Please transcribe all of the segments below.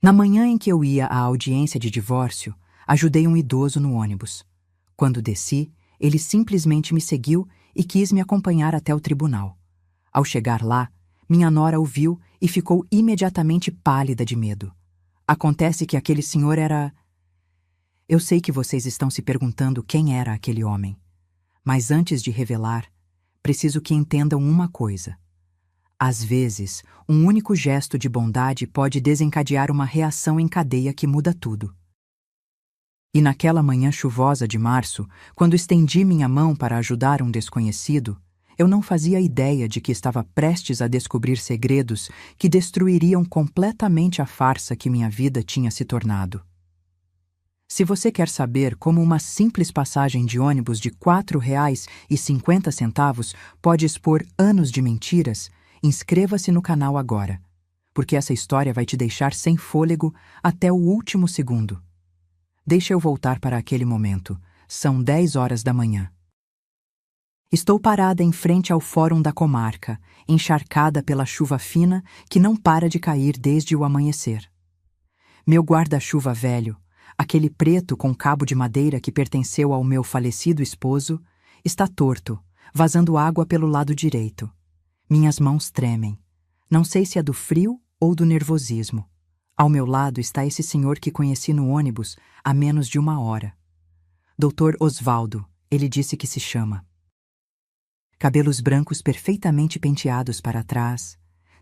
Na manhã em que eu ia à audiência de divórcio, ajudei um idoso no ônibus. Quando desci, ele simplesmente me seguiu e quis me acompanhar até o tribunal. Ao chegar lá, minha nora o viu e ficou imediatamente pálida de medo. Acontece que aquele senhor era... Eu sei que vocês estão se perguntando quem era aquele homem. Mas antes de revelar, preciso que entendam uma coisa. Às vezes, um único gesto de bondade pode desencadear uma reação em cadeia que muda tudo. E naquela manhã chuvosa de março, quando estendi minha mão para ajudar um desconhecido, eu não fazia ideia de que estava prestes a descobrir segredos que destruiriam completamente a farsa que minha vida tinha se tornado. Se você quer saber como uma simples passagem de ônibus de R$ 4,50 pode expor anos de mentiras, inscreva-se no canal agora, porque essa história vai te deixar sem fôlego até o último segundo. Deixa eu voltar para aquele momento. São 10 horas da manhã. Estou parada em frente ao Fórum da Comarca, encharcada pela chuva fina que não para de cair desde o amanhecer. Meu guarda-chuva velho, aquele preto com cabo de madeira que pertenceu ao meu falecido esposo, está torto, vazando água pelo lado direito. Minhas mãos tremem. Não sei se é do frio ou do nervosismo. Ao meu lado está esse senhor que conheci no ônibus há menos de 1 hora. Dr. Osvaldo, ele disse que se chama. Cabelos brancos perfeitamente penteados para trás,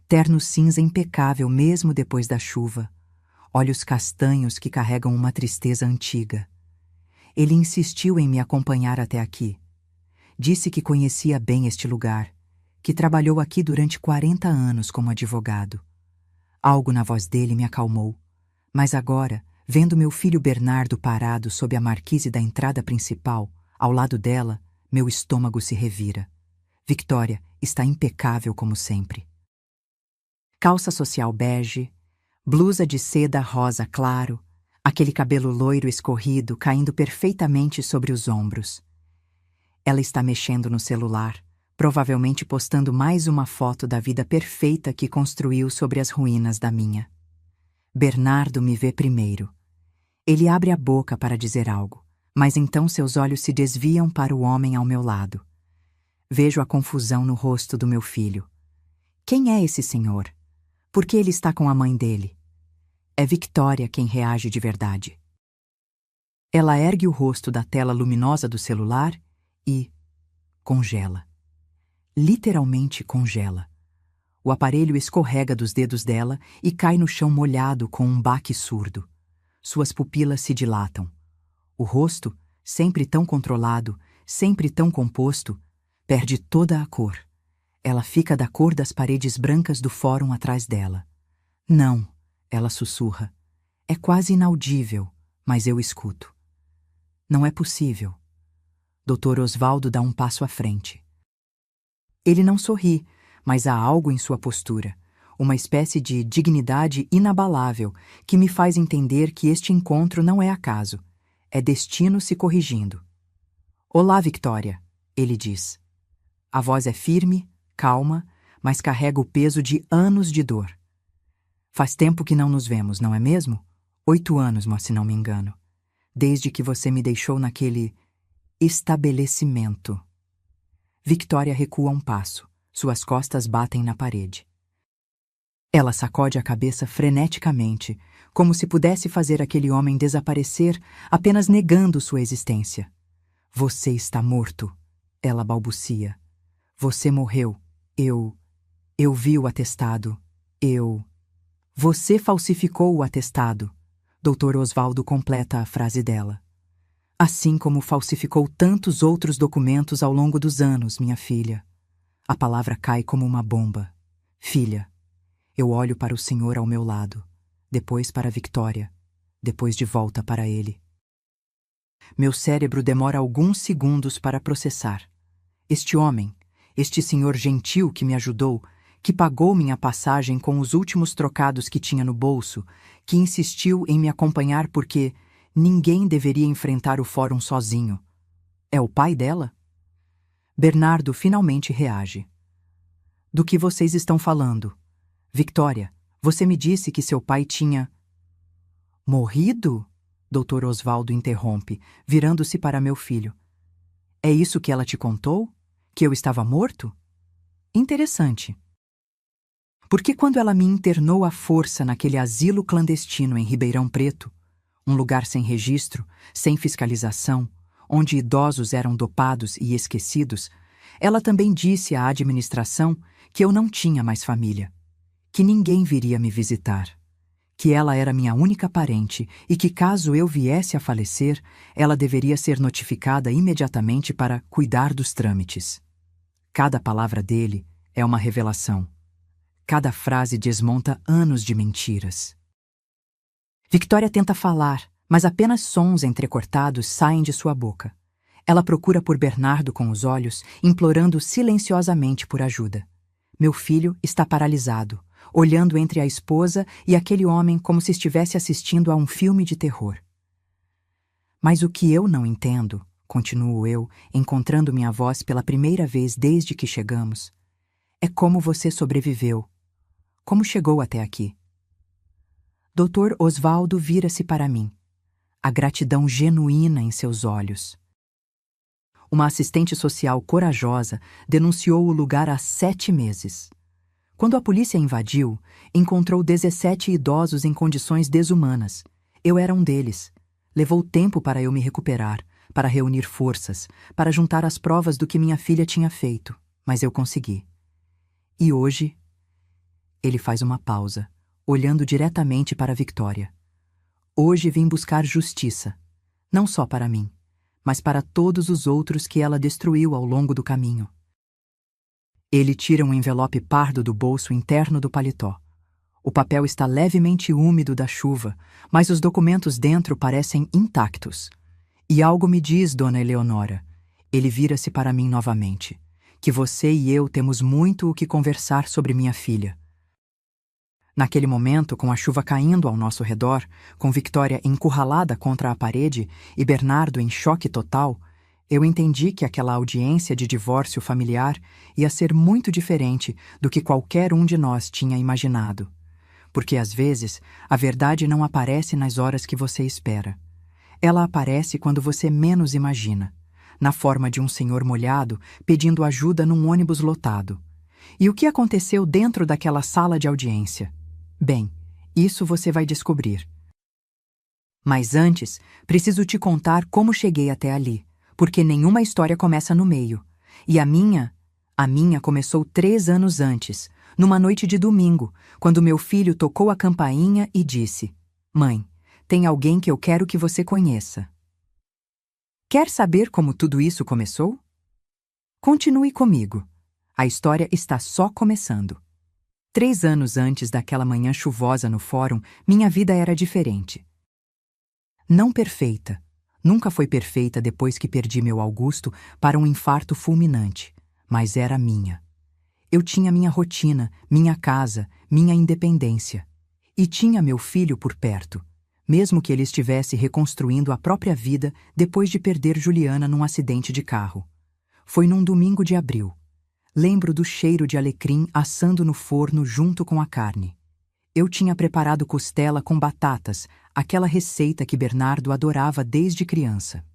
terno cinza impecável mesmo depois da chuva, olhos castanhos que carregam uma tristeza antiga. Ele insistiu em me acompanhar até aqui. Disse que conhecia bem este lugar, que trabalhou aqui durante 40 anos como advogado. Algo na voz dele me acalmou, mas agora, vendo meu filho Bernardo parado sob a marquise da entrada principal, ao lado dela, meu estômago se revira. Victoria está impecável como sempre. Calça social bege, blusa de seda rosa claro, aquele cabelo loiro escorrido caindo perfeitamente sobre os ombros. Ela está mexendo no celular, provavelmente postando mais uma foto da vida perfeita que construiu sobre as ruínas da minha. Bernardo me vê primeiro. Ele abre a boca para dizer algo, mas então seus olhos se desviam para o homem ao meu lado. Vejo a confusão no rosto do meu filho. Quem é esse senhor? Por que ele está com a mãe dele? É Victoria quem reage de verdade. Ela ergue o rosto da tela luminosa do celular e congela. Literalmente congela. O aparelho escorrega dos dedos dela e cai no chão molhado com um baque surdo. Suas pupilas se dilatam. O rosto, sempre tão controlado, sempre tão composto, perde toda a cor. Ela fica da cor das paredes brancas do fórum atrás dela. Não, ela sussurra. É quase inaudível, mas eu escuto. Não é possível. Dr. Osvaldo dá um passo à frente. Ele não sorri, mas há algo em sua postura, uma espécie de dignidade inabalável que me faz entender que este encontro não é acaso, é destino se corrigindo. Olá, Victoria, ele diz. A voz é firme, calma, mas carrega o peso de anos de dor. Faz tempo que não nos vemos, não é mesmo? 8 anos, mas se não me engano. Desde que você me deixou naquele estabelecimento. Victoria recua um passo. Suas costas batem na parede. Ela sacode a cabeça freneticamente, como se pudesse fazer aquele homem desaparecer apenas negando sua existência. Você está morto, ela balbucia. Você morreu. Eu vi o atestado. Você falsificou o atestado. Dr. Osvaldo completa a frase dela. Assim como falsificou tantos outros documentos ao longo dos anos, minha filha. A palavra cai como uma bomba. Filha. Eu olho para o senhor ao meu lado, depois para Victoria, depois de volta para ele. Meu cérebro demora alguns segundos para processar. Este homem, este senhor gentil que me ajudou, que pagou minha passagem com os últimos trocados que tinha no bolso, que insistiu em me acompanhar porque ninguém deveria enfrentar o fórum sozinho. É o pai dela? Bernardo finalmente reage. Do que vocês estão falando? Victoria, você me disse que seu pai tinha... Morrido? Dr. Osvaldo interrompe, virando-se para meu filho. É isso que ela te contou? Que eu estava morto? Interessante. Porque quando ela me internou à força naquele asilo clandestino em Ribeirão Preto, um lugar sem registro, sem fiscalização, onde idosos eram dopados e esquecidos, ela também disse à administração que eu não tinha mais família, que ninguém viria me visitar, que ela era minha única parente e que, caso eu viesse a falecer, ela deveria ser notificada imediatamente para cuidar dos trâmites. Cada palavra dele é uma revelação. Cada frase desmonta anos de mentiras. Victoria tenta falar, mas apenas sons entrecortados saem de sua boca. Ela procura por Bernardo com os olhos, implorando silenciosamente por ajuda. Meu filho está paralisado, olhando entre a esposa e aquele homem como se estivesse assistindo a um filme de terror. Mas o que eu não entendo, continuo eu, encontrando minha voz pela primeira vez desde que chegamos, é como você sobreviveu. Como chegou até aqui? Dr. Osvaldo vira-se para mim, a gratidão genuína em seus olhos. Uma assistente social corajosa denunciou o lugar há 7 meses. Quando a polícia invadiu, encontrou 17 idosos em condições desumanas. Eu era um deles. Levou tempo para eu me recuperar, para reunir forças, para juntar as provas do que minha filha tinha feito, mas eu consegui. E hoje, ele faz uma pausa, olhando diretamente para Victoria. Hoje vim buscar justiça, não só para mim, mas para todos os outros que ela destruiu ao longo do caminho. Ele tira um envelope pardo do bolso interno do paletó. O papel está levemente úmido da chuva, mas os documentos dentro parecem intactos. E algo me diz, Dona Eleonora, ele vira-se para mim novamente, que você e eu temos muito o que conversar sobre minha filha. Naquele momento, com a chuva caindo ao nosso redor, com Victoria encurralada contra a parede e Bernardo em choque total, eu entendi que aquela audiência de divórcio familiar ia ser muito diferente do que qualquer um de nós tinha imaginado. Porque, às vezes, a verdade não aparece nas horas que você espera. Ela aparece quando você menos imagina, na forma de um senhor molhado pedindo ajuda num ônibus lotado. E o que aconteceu dentro daquela sala de audiência? Bem, isso você vai descobrir. Mas antes, preciso te contar como cheguei até ali, porque nenhuma história começa no meio. E a minha começou 3 anos antes, numa noite de domingo, quando meu filho tocou a campainha e disse: Mãe, tem alguém que eu quero que você conheça. Quer saber como tudo isso começou? Continue comigo. A história está só começando. 3 anos antes daquela manhã chuvosa no fórum, minha vida era diferente. Não perfeita. Nunca foi perfeita depois que perdi meu Augusto para um infarto fulminante, mas era minha. Eu tinha minha rotina, minha casa, minha independência. E tinha meu filho por perto, mesmo que ele estivesse reconstruindo a própria vida depois de perder Juliana num acidente de carro. Foi num domingo de abril. Lembro do cheiro de alecrim assando no forno junto com a carne. Eu tinha preparado costela com batatas, aquela receita que Bernardo adorava desde criança.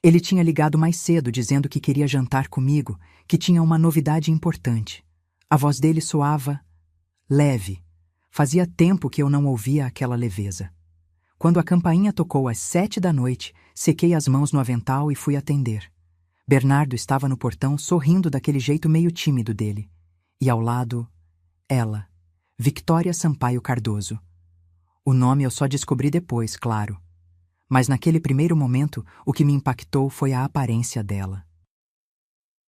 Ele tinha ligado mais cedo dizendo que queria jantar comigo, que tinha uma novidade importante. A voz dele soava leve. Fazia tempo que eu não ouvia aquela leveza. Quando a campainha tocou às 7 da noite, sequei as mãos no avental e fui atender. Bernardo estava no portão sorrindo daquele jeito meio tímido dele. E ao lado, ela, Victoria Sampaio Cardoso. O nome eu só descobri depois, claro. Mas naquele primeiro momento, o que me impactou foi a aparência dela.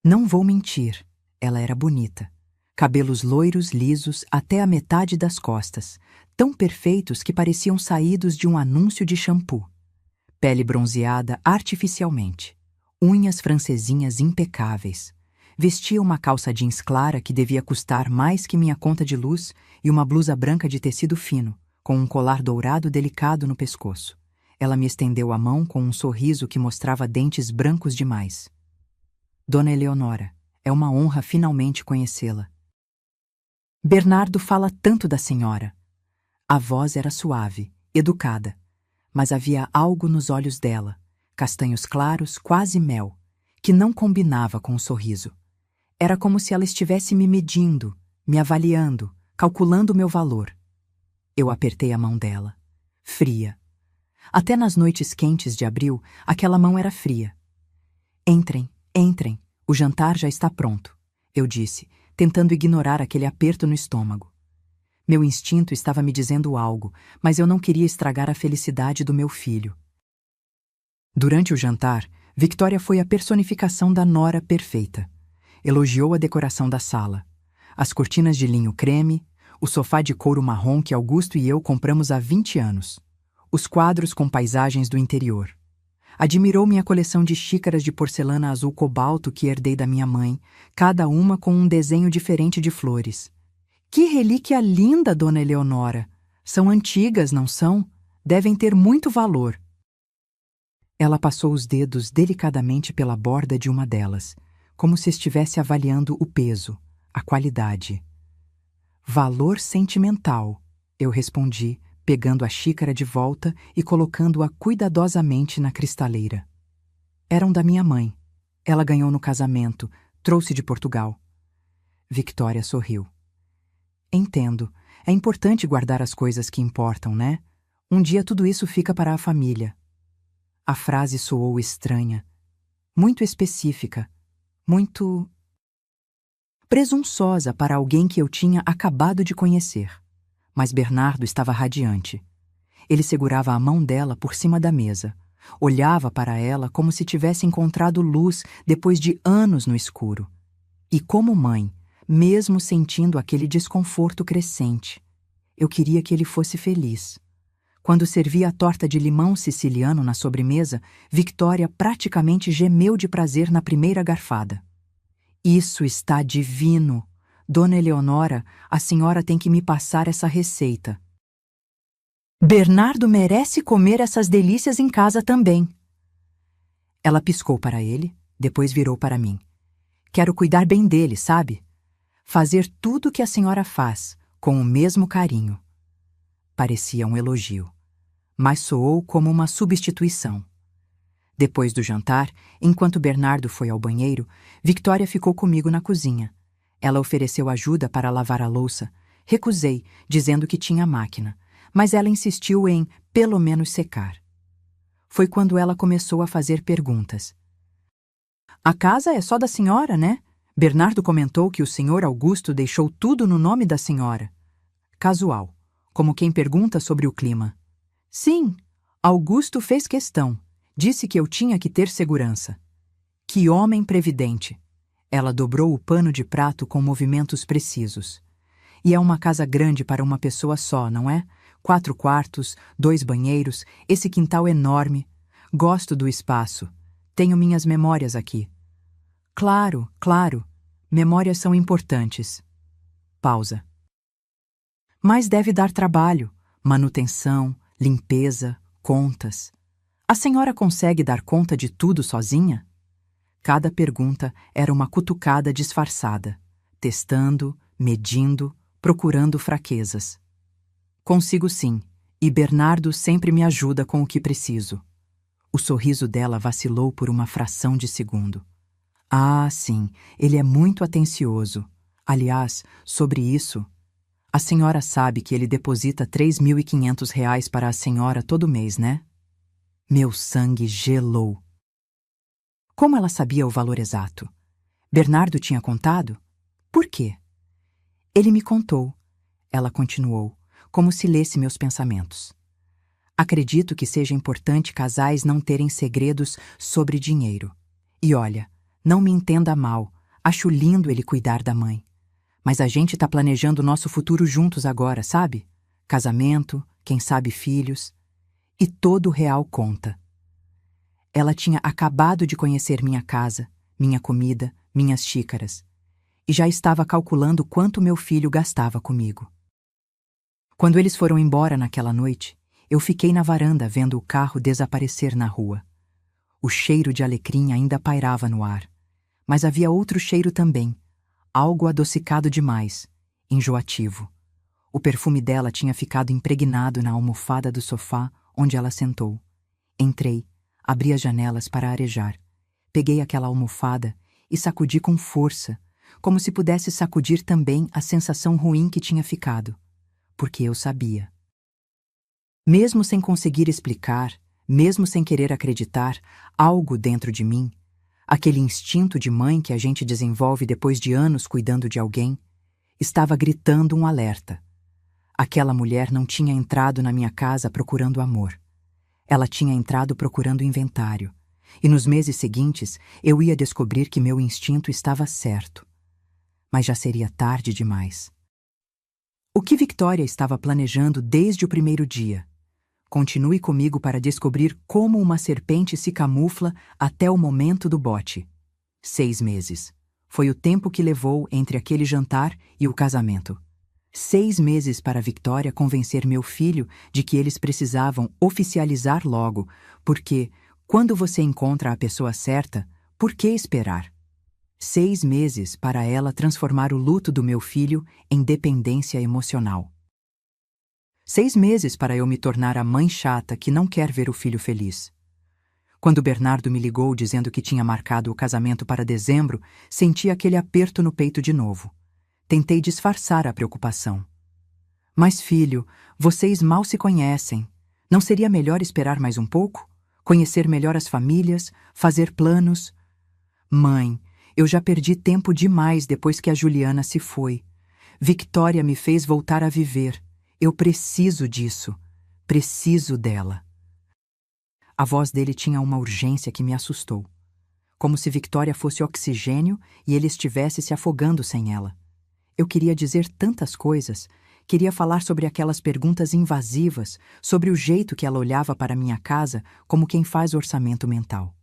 Não vou mentir, ela era bonita. Cabelos loiros lisos até a metade das costas, tão perfeitos que pareciam saídos de um anúncio de shampoo. Pele bronzeada artificialmente. Unhas francesinhas impecáveis. Vestia uma calça jeans clara que devia custar mais que minha conta de luz e uma blusa branca de tecido fino, com um colar dourado delicado no pescoço. Ela me estendeu a mão com um sorriso que mostrava dentes brancos demais. Dona Eleonora, é uma honra finalmente conhecê-la. Bernardo fala tanto da senhora. A voz era suave, educada, mas havia algo nos olhos dela, castanhos claros, quase mel, que não combinava com o sorriso. Era como se ela estivesse me medindo, me avaliando, calculando o meu valor. Eu apertei a mão dela. Fria. Até nas noites quentes de abril, aquela mão era fria. Entrem, entrem, o jantar já está pronto, eu disse, tentando ignorar aquele aperto no estômago. Meu instinto estava me dizendo algo, mas eu não queria estragar a felicidade do meu filho. Durante o jantar, Victoria foi a personificação da nora perfeita. Elogiou a decoração da sala. As cortinas de linho creme, o sofá de couro marrom que Augusto e eu compramos há 20 anos. Os quadros com paisagens do interior. Admirou minha coleção de xícaras de porcelana azul cobalto que herdei da minha mãe, cada uma com um desenho diferente de flores. Que relíquia linda, Dona Eleonora! São antigas, não são? Devem ter muito valor. Ela passou os dedos delicadamente pela borda de uma delas, como se estivesse avaliando o peso, a qualidade. Valor sentimental, eu respondi, pegando a xícara de volta e colocando-a cuidadosamente na cristaleira. Eram da minha mãe. Ela ganhou no casamento, trouxe de Portugal. Victoria sorriu. Entendo. É importante guardar as coisas que importam, né? Um dia tudo isso fica para a família. A frase soou estranha, muito específica, muito presunçosa para alguém que eu tinha acabado de conhecer. Mas Bernardo estava radiante. Ele segurava a mão dela por cima da mesa, olhava para ela como se tivesse encontrado luz depois de anos no escuro. E como mãe, mesmo sentindo aquele desconforto crescente, eu queria que ele fosse feliz. Quando servia a torta de limão siciliano na sobremesa, Victoria praticamente gemeu de prazer na primeira garfada. Isso está divino! Dona Eleonora, a senhora tem que me passar essa receita. Bernardo merece comer essas delícias em casa também. Ela piscou para ele, depois virou para mim. Quero cuidar bem dele, sabe? Fazer tudo o que a senhora faz, com o mesmo carinho. Parecia um elogio, mas soou como uma substituição. Depois do jantar, enquanto Bernardo foi ao banheiro, Victoria ficou comigo na cozinha. Ela ofereceu ajuda para lavar a louça. Recusei, dizendo que tinha máquina, mas ela insistiu em, pelo menos, secar. Foi quando ela começou a fazer perguntas. A casa é só da senhora, né? Bernardo comentou que o senhor Augusto deixou tudo no nome da senhora. Casual, como quem pergunta sobre o clima. Sim, Augusto fez questão. Disse que eu tinha que ter segurança. Que homem previdente! Ela dobrou o pano de prato com movimentos precisos. E é uma casa grande para uma pessoa só, não é? 4 quartos, 2 banheiros, esse quintal enorme. Gosto do espaço. Tenho minhas memórias aqui. Claro, claro. Memórias são importantes. Pausa. Mas deve dar trabalho. Manutenção, limpeza, contas. A senhora consegue dar conta de tudo sozinha? Cada pergunta era uma cutucada disfarçada, testando, medindo, procurando fraquezas. Consigo sim, e Bernardo sempre me ajuda com o que preciso. O sorriso dela vacilou por uma fração de segundo. Ah, sim, ele é muito atencioso. Aliás, sobre isso, a senhora sabe que ele deposita R$ 3.500 para a senhora todo mês, né? Meu sangue gelou. Como ela sabia o valor exato? Bernardo tinha contado? Por quê? Ele me contou. Ela continuou, como se lesse meus pensamentos. Acredito que seja importante casais não terem segredos sobre dinheiro. E olha, não me entenda mal, acho lindo ele cuidar da mãe. Mas a gente tá planejando nosso futuro juntos agora, sabe? Casamento, quem sabe filhos. E todo real conta. Ela tinha acabado de conhecer minha casa, minha comida, minhas xícaras. E já estava calculando quanto meu filho gastava comigo. Quando eles foram embora naquela noite, eu fiquei na varanda vendo o carro desaparecer na rua. O cheiro de alecrim ainda pairava no ar. Mas havia outro cheiro também, algo adocicado demais, enjoativo. O perfume dela tinha ficado impregnado na almofada do sofá onde ela sentou. Entrei, abri as janelas para arejar. Peguei aquela almofada e sacudi com força, como se pudesse sacudir também a sensação ruim que tinha ficado, porque eu sabia. Mesmo sem conseguir explicar, mesmo sem querer acreditar, algo dentro de mim, aquele instinto de mãe que a gente desenvolve depois de anos cuidando de alguém, estava gritando um alerta. Aquela mulher não tinha entrado na minha casa procurando amor. Ela tinha entrado procurando inventário. E nos meses seguintes eu ia descobrir que meu instinto estava certo. Mas já seria tarde demais. O que Victoria estava planejando desde o primeiro dia? Continue comigo para descobrir como uma serpente se camufla até o momento do bote. 6 meses. Foi o tempo que levou entre aquele jantar e o casamento. 6 meses para Victoria convencer meu filho de que eles precisavam oficializar logo, porque, quando você encontra a pessoa certa, por que esperar? 6 meses para ela transformar o luto do meu filho em dependência emocional. 6 meses para eu me tornar a mãe chata que não quer ver o filho feliz. Quando Bernardo me ligou dizendo que tinha marcado o casamento para dezembro, senti aquele aperto no peito de novo. Tentei disfarçar a preocupação. Mas, filho, vocês mal se conhecem. Não seria melhor esperar mais um pouco? Conhecer melhor as famílias, fazer planos? Mãe, eu já perdi tempo demais depois que a Juliana se foi. Victoria me fez voltar a viver. Eu preciso disso. Preciso dela. A voz dele tinha uma urgência que me assustou. Como se Victoria fosse oxigênio e ele estivesse se afogando sem ela. Eu queria dizer tantas coisas, queria falar sobre aquelas perguntas invasivas, sobre o jeito que ela olhava para minha casa como quem faz orçamento mental.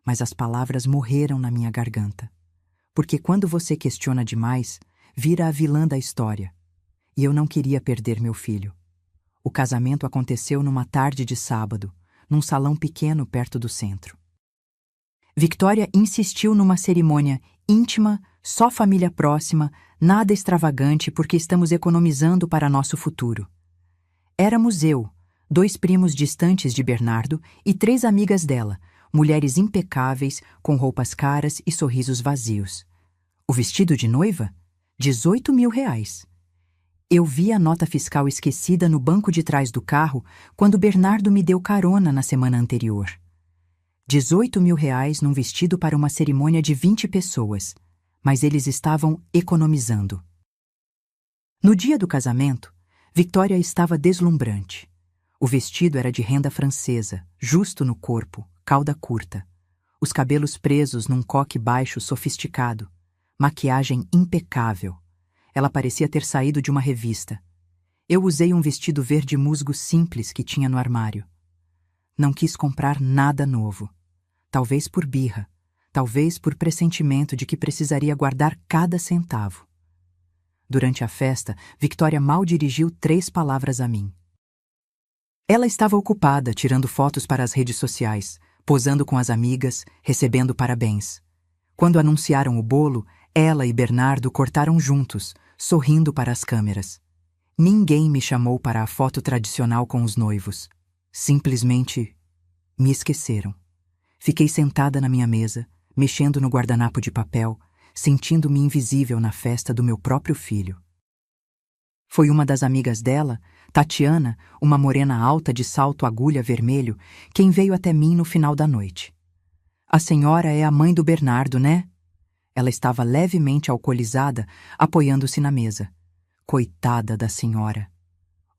Mas as palavras morreram na minha garganta. Porque quando você questiona demais, vira a vilã da história. E eu não queria perder meu filho. O casamento aconteceu numa tarde de sábado, num salão pequeno perto do centro. Victoria insistiu numa cerimônia íntima, só família próxima, nada extravagante porque estamos economizando para nosso futuro. Éramos eu, 2 primos distantes de Bernardo e 3 amigas dela, mulheres impecáveis, com roupas caras e sorrisos vazios. O vestido de noiva? R$18.000. Eu vi a nota fiscal esquecida no banco de trás do carro quando Bernardo me deu carona na semana anterior. R$18.000 num vestido para uma cerimônia de 20 pessoas, mas eles estavam economizando. No dia do casamento, Victoria estava deslumbrante. O vestido era de renda francesa, justo no corpo, cauda curta. Os cabelos presos num coque baixo sofisticado. Maquiagem impecável. Ela parecia ter saído de uma revista. Eu usei um vestido verde musgo simples que tinha no armário. Não quis comprar nada novo. Talvez por birra, talvez por pressentimento de que precisaria guardar cada centavo. Durante a festa, Victoria mal dirigiu 3 palavras a mim. Ela estava ocupada tirando fotos para as redes sociais, posando com as amigas, recebendo parabéns. Quando anunciaram o bolo, ela e Bernardo cortaram juntos, sorrindo para as câmeras. Ninguém me chamou para a foto tradicional com os noivos. Simplesmente me esqueceram. Fiquei sentada na minha mesa, mexendo no guardanapo de papel, sentindo-me invisível na festa do meu próprio filho. Foi uma das amigas dela, Tatiana, uma morena alta de salto agulha vermelho, quem veio até mim no final da noite. A senhora é a mãe do Bernardo, né? Ela estava levemente alcoolizada, apoiando-se na mesa. Coitada da senhora.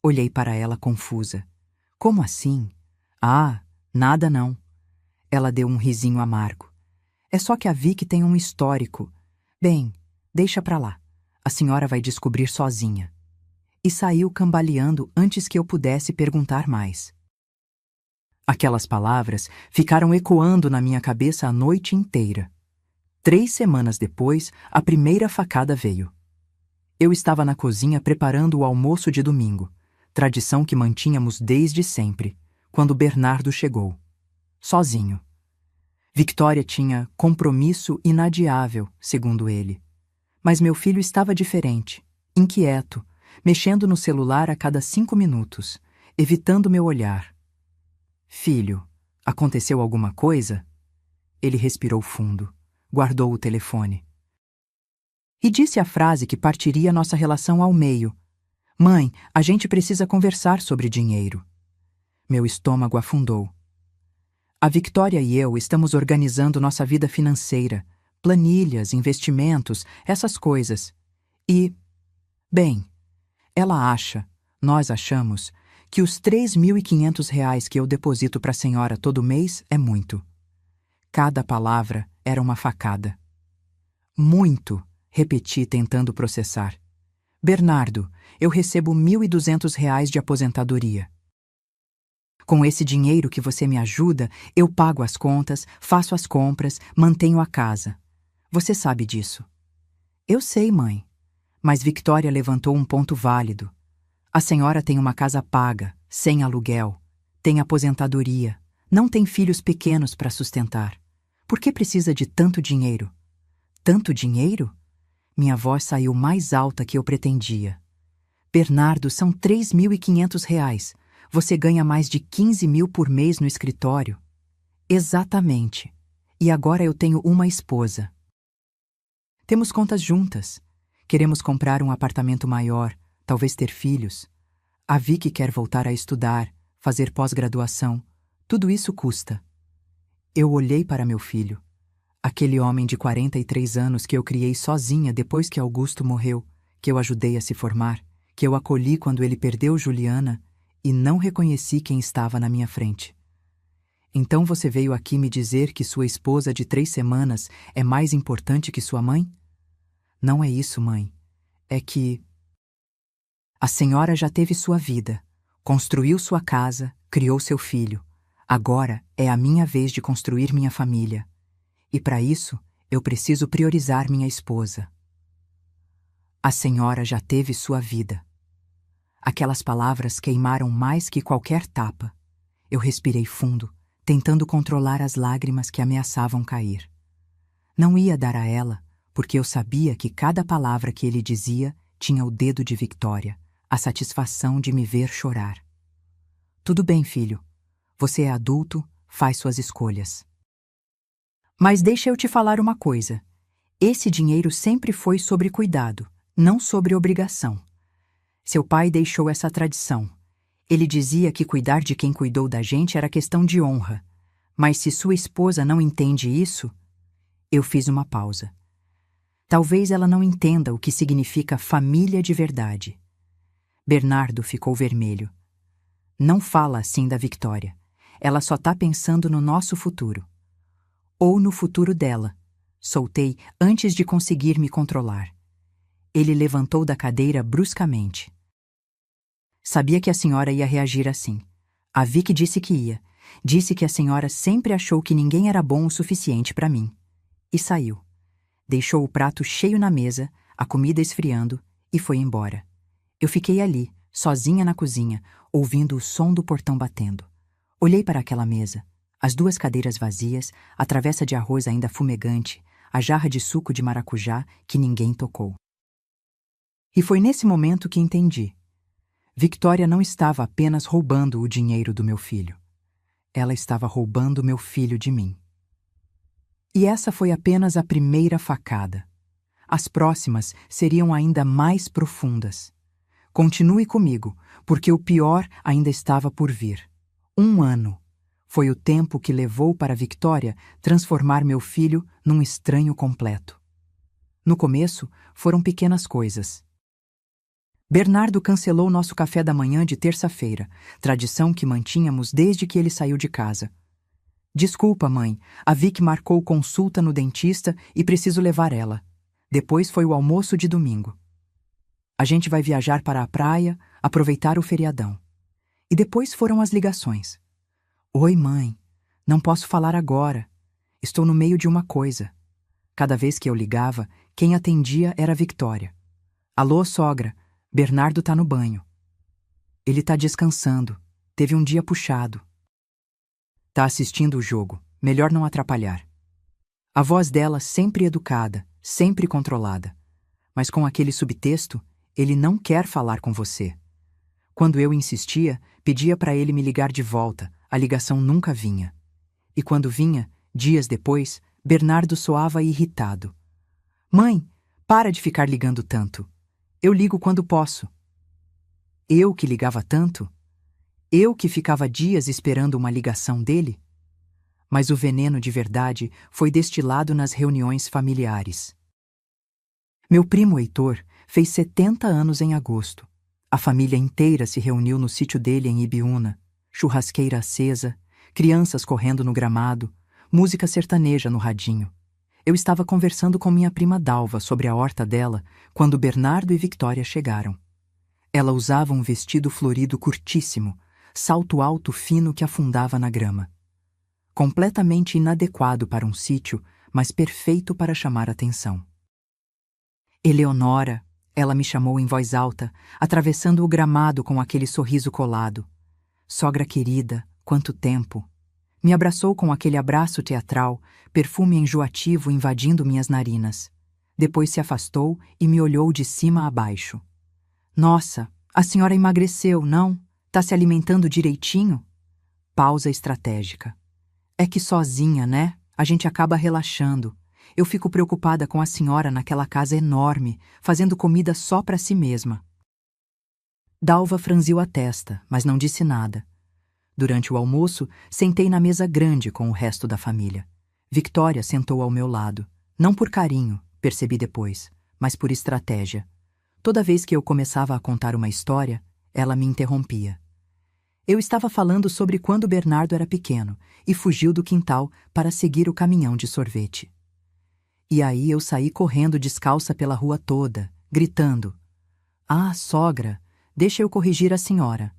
Olhei para ela confusa. Como assim? Ah, nada não. Ela deu um risinho amargo. É só que a Vicky tem um histórico. Bem, deixa pra lá. A senhora vai descobrir sozinha. E saiu cambaleando antes que eu pudesse perguntar mais. Aquelas palavras ficaram ecoando na minha cabeça a noite inteira. 3 semanas depois, a primeira facada veio. Eu estava na cozinha preparando o almoço de domingo, tradição que mantínhamos desde sempre, quando Bernardo chegou. Sozinho. Victoria tinha compromisso inadiável, segundo ele. Mas meu filho estava diferente, inquieto, mexendo no celular a cada 5 minutos, evitando meu olhar. Filho, aconteceu alguma coisa? Ele respirou fundo, guardou o telefone. E disse a frase que partiria nossa relação ao meio. Mãe, a gente precisa conversar sobre dinheiro. Meu estômago afundou. A Victoria e eu estamos organizando nossa vida financeira, planilhas, investimentos, essas coisas. E, bem, ela acha, nós achamos, que os R$ 3.500 que eu deposito para a senhora todo mês é muito. Cada palavra era uma facada. Muito, repeti tentando processar. Bernardo, eu recebo R$ 1.200 de aposentadoria. Com esse dinheiro que você me ajuda, eu pago as contas, faço as compras, mantenho a casa. Você sabe disso. Eu sei, mãe. Mas Victoria levantou um ponto válido. A senhora tem uma casa paga, sem aluguel, tem aposentadoria, não tem filhos pequenos para sustentar. Por que precisa de tanto dinheiro? Tanto dinheiro? Minha voz saiu mais alta que eu pretendia. Bernardo, são R$ 3.500. Você ganha mais de 15 mil por mês no escritório. Exatamente. E agora eu tenho uma esposa. Temos contas juntas. Queremos comprar um apartamento maior, talvez ter filhos. A Vicky quer voltar a estudar, fazer pós-graduação. Tudo isso custa. Eu olhei para meu filho. Aquele homem de 43 anos que eu criei sozinha depois que Augusto morreu, que eu ajudei a se formar, que eu acolhi quando ele perdeu Juliana e não reconheci quem estava na minha frente. Então você veio aqui me dizer que sua esposa de 3 semanas é mais importante que sua mãe? Não é isso, mãe. É que a senhora já teve sua vida, construiu sua casa, criou seu filho. Agora é a minha vez de construir minha família. E para isso, eu preciso priorizar minha esposa. A senhora já teve sua vida. Aquelas palavras queimaram mais que qualquer tapa. Eu respirei fundo, tentando controlar as lágrimas que ameaçavam cair. Não ia dar a ela, porque eu sabia que cada palavra que ele dizia tinha o dedo de Victoria, a satisfação de me ver chorar. Tudo bem, filho. Você é adulto, faz suas escolhas. Mas deixa eu te falar uma coisa. Esse dinheiro sempre foi sobre cuidado, não sobre obrigação. Seu pai deixou essa tradição. Ele dizia que cuidar de quem cuidou da gente era questão de honra. Mas se sua esposa não entende isso... Eu fiz uma pausa. Talvez ela não entenda o que significa família de verdade. Bernardo ficou vermelho. Não fala assim da Victoria. Ela só tá pensando no nosso futuro. Ou no futuro dela. Soltei antes de conseguir me controlar. Ele levantou da cadeira bruscamente. Sabia que a senhora ia reagir assim. A Vicky disse que ia. Disse que a senhora sempre achou que ninguém era bom o suficiente para mim. E saiu. Deixou o prato cheio na mesa, a comida esfriando, e foi embora. Eu fiquei ali, sozinha na cozinha, ouvindo o som do portão batendo. Olhei para aquela mesa. As 2 cadeiras vazias, a travessa de arroz ainda fumegante, a jarra de suco de maracujá que ninguém tocou. E foi nesse momento que entendi. Victoria não estava apenas roubando o dinheiro do meu filho. Ela estava roubando meu filho de mim. E essa foi apenas a primeira facada. As próximas seriam ainda mais profundas. Continue comigo, porque o pior ainda estava por vir. 1 ano. Foi o tempo que levou para Victoria transformar meu filho num estranho completo. No começo, foram pequenas coisas. Bernardo cancelou nosso café da manhã de terça-feira, tradição que mantínhamos desde que ele saiu de casa. Desculpa, mãe, a Vicky marcou consulta no dentista e preciso levar ela. Depois foi o almoço de domingo. A gente vai viajar para a praia, aproveitar o feriadão. E depois foram as ligações. Oi, mãe. Não posso falar agora. Estou no meio de uma coisa. Cada vez que eu ligava, quem atendia era a Victoria. Alô, sogra. Bernardo tá no banho. Ele tá descansando. Teve um dia puxado. Tá assistindo o jogo. Melhor não atrapalhar. A voz dela sempre educada, sempre controlada. Mas com aquele subtexto, Ele não quer falar com você. Quando eu insistia, pedia para ele me ligar de volta, a ligação nunca vinha. E quando vinha, dias depois, Bernardo soava irritado. Mãe, para de ficar ligando tanto. Eu ligo quando posso. Eu que ligava tanto? Eu que ficava dias esperando uma ligação dele? Mas o veneno de verdade foi destilado nas reuniões familiares. Meu primo Heitor fez 70 anos em agosto. A família inteira se reuniu no sítio dele em Ibiúna, churrasqueira acesa, crianças correndo no gramado, música sertaneja no radinho. Eu estava conversando com minha prima Dalva sobre a horta dela quando Bernardo e Victória chegaram. Ela usava um vestido florido curtíssimo, salto alto fino que afundava na grama. Completamente inadequado para um sítio, mas perfeito para chamar atenção. Eleonora, ela me chamou em voz alta, atravessando o gramado com aquele sorriso colado. Sogra querida, quanto tempo! Me abraçou com aquele abraço teatral, perfume enjoativo invadindo minhas narinas. Depois se afastou e me olhou de cima a baixo. Nossa, a senhora emagreceu, não? Tá se alimentando direitinho? Pausa estratégica. É que sozinha, né? A gente acaba relaxando. Eu fico preocupada com a senhora naquela casa enorme, fazendo comida só para si mesma. Dalva franziu a testa, mas não disse nada. Durante o almoço, sentei na mesa grande com o resto da família. Victória sentou ao meu lado. Não por carinho, percebi depois, mas por estratégia. Toda vez que eu começava a contar uma história, ela me interrompia. Eu estava falando sobre quando Bernardo era pequeno e fugiu do quintal para seguir o caminhão de sorvete. E aí eu saí correndo descalça pela rua toda, gritando: Ah, sogra, deixa eu corrigir a senhora.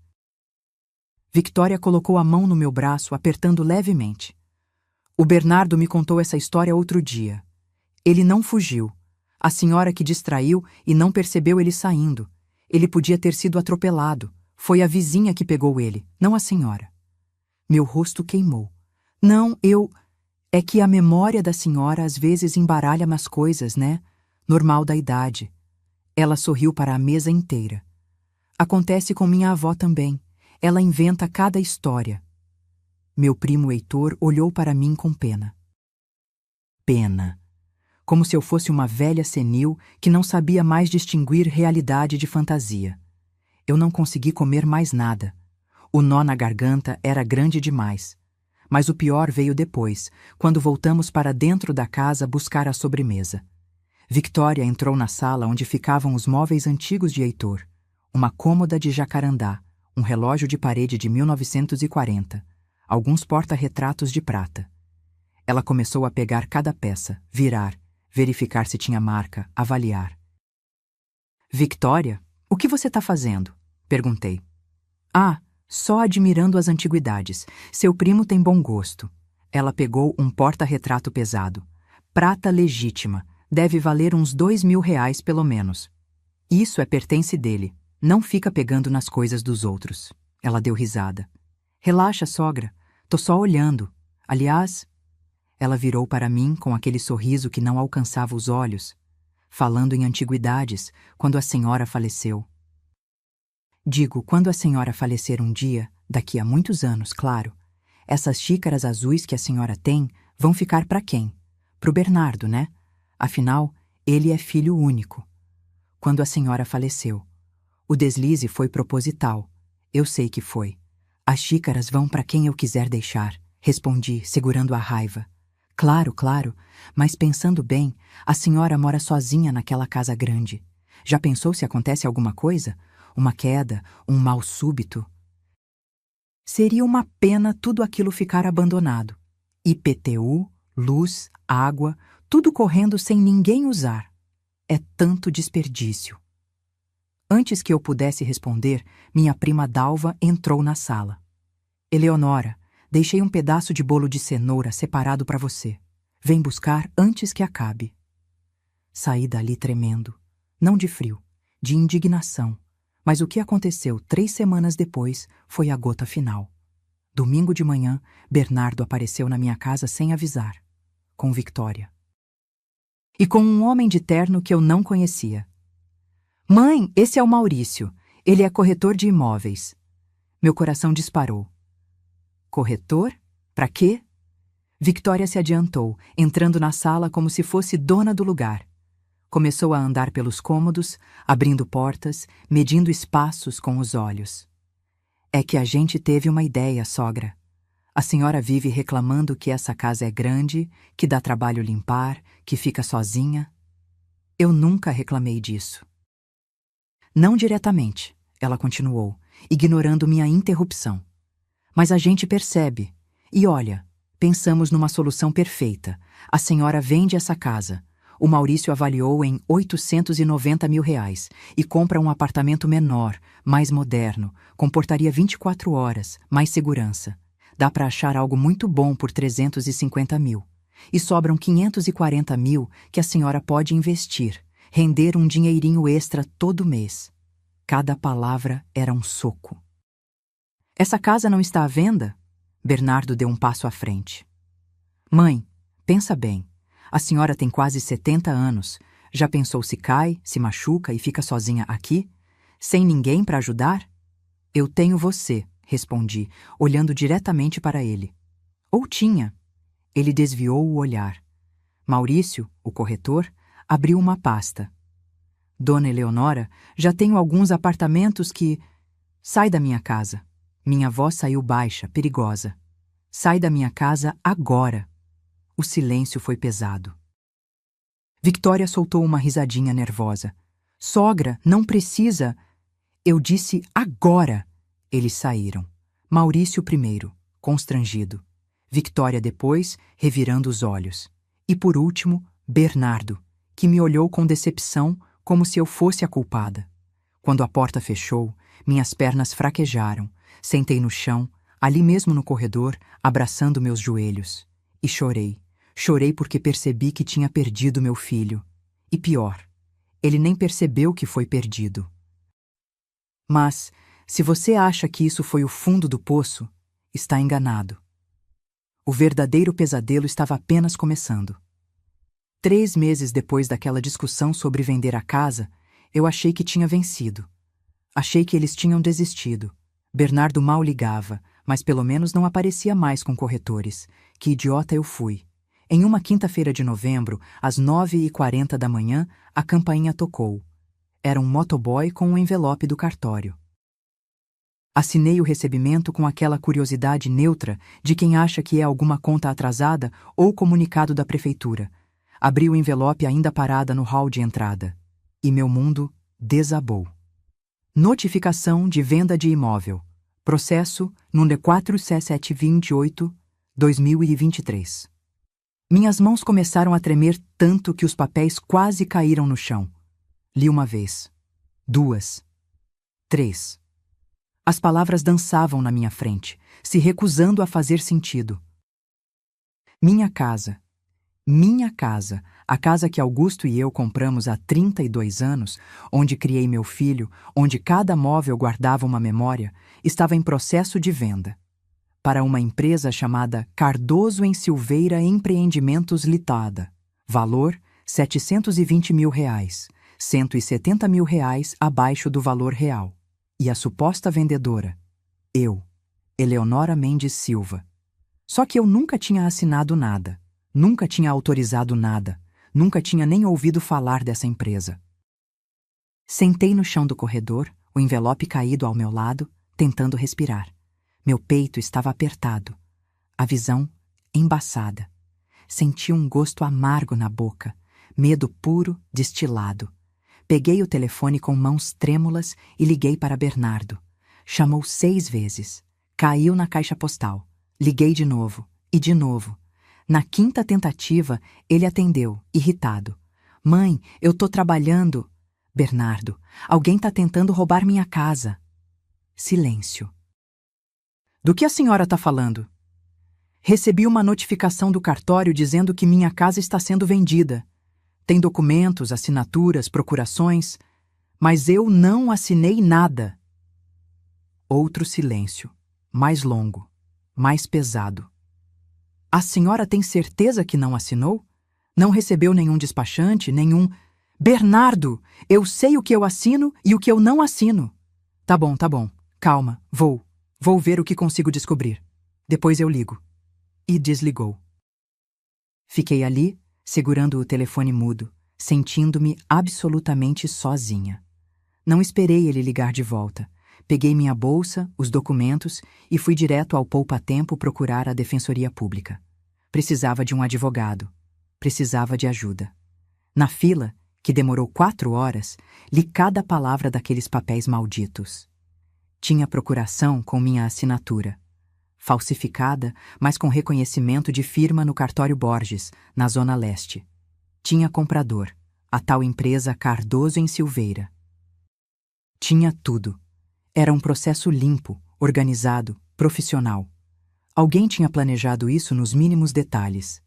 Victória colocou a mão no meu braço, apertando levemente. O Bernardo me contou essa história outro dia. Ele não fugiu. A senhora que distraiu e não percebeu ele saindo. Ele podia ter sido atropelado. Foi a vizinha que pegou ele, não a senhora. Meu rosto queimou. Não, É que a memória da senhora às vezes embaralha umas coisas, né? Normal da idade. Ela sorriu para a mesa inteira. Acontece com minha avó também. Ela inventa cada história. Meu primo Heitor olhou para mim com pena. Pena. Como se eu fosse uma velha senil que não sabia mais distinguir realidade de fantasia. Eu não consegui comer mais nada. O nó na garganta era grande demais. Mas o pior veio depois, quando voltamos para dentro da casa buscar a sobremesa. Victória entrou na sala onde ficavam os móveis antigos de Heitor. Uma cômoda de jacarandá, um relógio de parede de 1940, alguns porta-retratos de prata. Ela começou a pegar cada peça, virar, verificar se tinha marca, avaliar. Victória, o que você está fazendo? Perguntei. Ah, só admirando as antiguidades. Seu primo tem bom gosto. Ela pegou um porta-retrato pesado. Prata legítima. Deve valer uns R$ 2.000 pelo menos. Isso é pertence dele. Não fica pegando nas coisas dos outros. Ela deu risada. Relaxa, sogra. Tô só olhando. Aliás, ela virou para mim com aquele sorriso que não alcançava os olhos, falando em antiguidades, quando a senhora faleceu. Digo, quando a senhora falecer um dia, daqui a muitos anos, claro, essas xícaras azuis que a senhora tem vão ficar para quem? Pro Bernardo, né? Afinal, ele é filho único. Quando a senhora faleceu, o deslize foi proposital. Eu sei que foi. As xícaras vão para quem eu quiser deixar, respondi, segurando a raiva. Claro, claro, mas pensando bem, a senhora mora sozinha naquela casa grande. Já pensou se acontece alguma coisa? Uma queda, um mal súbito? Seria uma pena tudo aquilo ficar abandonado. IPTU, luz, água, tudo correndo sem ninguém usar. É tanto desperdício. Antes que eu pudesse responder, minha prima Dalva entrou na sala. Eleonora, deixei um pedaço de bolo de cenoura separado para você. Vem buscar antes que acabe. Saí dali tremendo, não de frio, de indignação. Mas o que aconteceu 3 semanas depois foi a gota final. Domingo de manhã, Bernardo apareceu na minha casa sem avisar, com Victória. E com um homem de terno que eu não conhecia. Mãe, esse é o Maurício. Ele é corretor de imóveis. Meu coração disparou. Corretor? Pra quê? Victoria se adiantou, entrando na sala como se fosse dona do lugar. Começou a andar pelos cômodos, abrindo portas, medindo espaços com os olhos. É que a gente teve uma ideia, sogra. A senhora vive reclamando que essa casa é grande, que dá trabalho limpar, que fica sozinha. Eu nunca reclamei disso. Não diretamente, ela continuou, ignorando minha interrupção. Mas a gente percebe. E olha, pensamos numa solução perfeita. A senhora vende essa casa. O Maurício avaliou em R$890 mil e compra um apartamento menor, mais moderno, com portaria 24 horas, mais segurança. Dá para achar algo muito bom por 350 mil. E sobram 540 mil que a senhora pode investir, render um dinheirinho extra todo mês. Cada palavra era um soco. Essa casa não está à venda? Bernardo deu um passo à frente. Mãe, pensa bem. A senhora tem quase 70 anos. Já pensou se cai, se machuca e fica sozinha aqui? Sem ninguém para ajudar? Eu tenho você, respondi, olhando diretamente para ele. Ou tinha. Ele desviou o olhar. Maurício, o corretor, abriu uma pasta. Dona Eleonora, já tenho alguns apartamentos que... Sai da minha casa. Minha voz saiu baixa, perigosa. Sai da minha casa agora. O silêncio foi pesado. Victoria soltou uma risadinha nervosa. Sogra, não precisa. Eu disse agora. Eles saíram. Maurício primeiro, constrangido. Victoria depois, revirando os olhos. E por último, Bernardo, que me olhou com decepção, como se eu fosse a culpada. Quando a porta fechou, minhas pernas fraquejaram. Sentei no chão, ali mesmo no corredor, abraçando meus joelhos. E chorei. Chorei porque percebi que tinha perdido meu filho. E pior, ele nem percebeu que foi perdido. Mas, se você acha que isso foi o fundo do poço, está enganado. O verdadeiro pesadelo estava apenas começando. 3 meses depois daquela discussão sobre vender a casa, eu achei que tinha vencido. Achei que eles tinham desistido. Bernardo mal ligava, mas pelo menos não aparecia mais com corretores. Que idiota eu fui. Em uma quinta-feira de novembro, às 9h40 da manhã, a campainha tocou. Era um motoboy com um envelope do cartório. Assinei o recebimento com aquela curiosidade neutra de quem acha que é alguma conta atrasada ou comunicado da prefeitura. Abri o envelope ainda parada no hall de entrada. E meu mundo desabou. Notificação de venda de imóvel. Processo número 4C728-2023. Minhas mãos começaram a tremer tanto que os papéis quase caíram no chão. Li uma vez. 2. 3. As palavras dançavam na minha frente, se recusando a fazer sentido. Minha casa. Minha casa, a casa que Augusto e eu compramos há 32 anos, onde criei meu filho, onde cada móvel guardava uma memória, estava em processo de venda. Para uma empresa chamada Cardoso em Silveira Empreendimentos Litada. Valor, R$720 mil, R$170 mil abaixo do valor real. E a suposta vendedora? Eu, Eleonora Mendes Silva. Só que eu nunca tinha assinado nada, nunca tinha autorizado nada, nunca tinha nem ouvido falar dessa empresa. Sentei no chão do corredor, o envelope caído ao meu lado, tentando respirar. Meu peito estava apertado, a visão embaçada. Senti um gosto amargo na boca, medo puro destilado. Peguei o telefone com mãos trêmulas e liguei para Bernardo. Chamou 6 vezes. Caiu na caixa postal. Liguei de novo e de novo. Na 5ª tentativa, ele atendeu, irritado. Mãe, eu tô trabalhando. Bernardo, alguém tá tentando roubar minha casa. Silêncio. Do que a senhora tá falando? Recebi uma notificação do cartório dizendo que minha casa está sendo vendida. Tem documentos, assinaturas, procurações, mas eu não assinei nada. Outro silêncio, mais longo, mais pesado. A senhora tem certeza que não assinou? Não recebeu nenhum despachante, nenhum... Bernardo, eu sei o que eu assino e o que eu não assino. Tá bom. Calma, vou ver o que consigo descobrir. Depois eu ligo. E desligou. Fiquei ali, segurando o telefone mudo, sentindo-me absolutamente sozinha. Não esperei ele ligar de volta. Peguei minha bolsa, os documentos e fui direto ao poupa-tempo procurar a Defensoria Pública. Precisava de um advogado. Precisava de ajuda. Na fila, que demorou 4 horas, li cada palavra daqueles papéis malditos. Tinha procuração com minha assinatura. Falsificada, mas com reconhecimento de firma no cartório Borges, na Zona Leste. Tinha comprador, a tal empresa Cardoso em Silveira. Tinha tudo. Era um processo limpo, organizado, profissional. Alguém tinha planejado isso nos mínimos detalhes.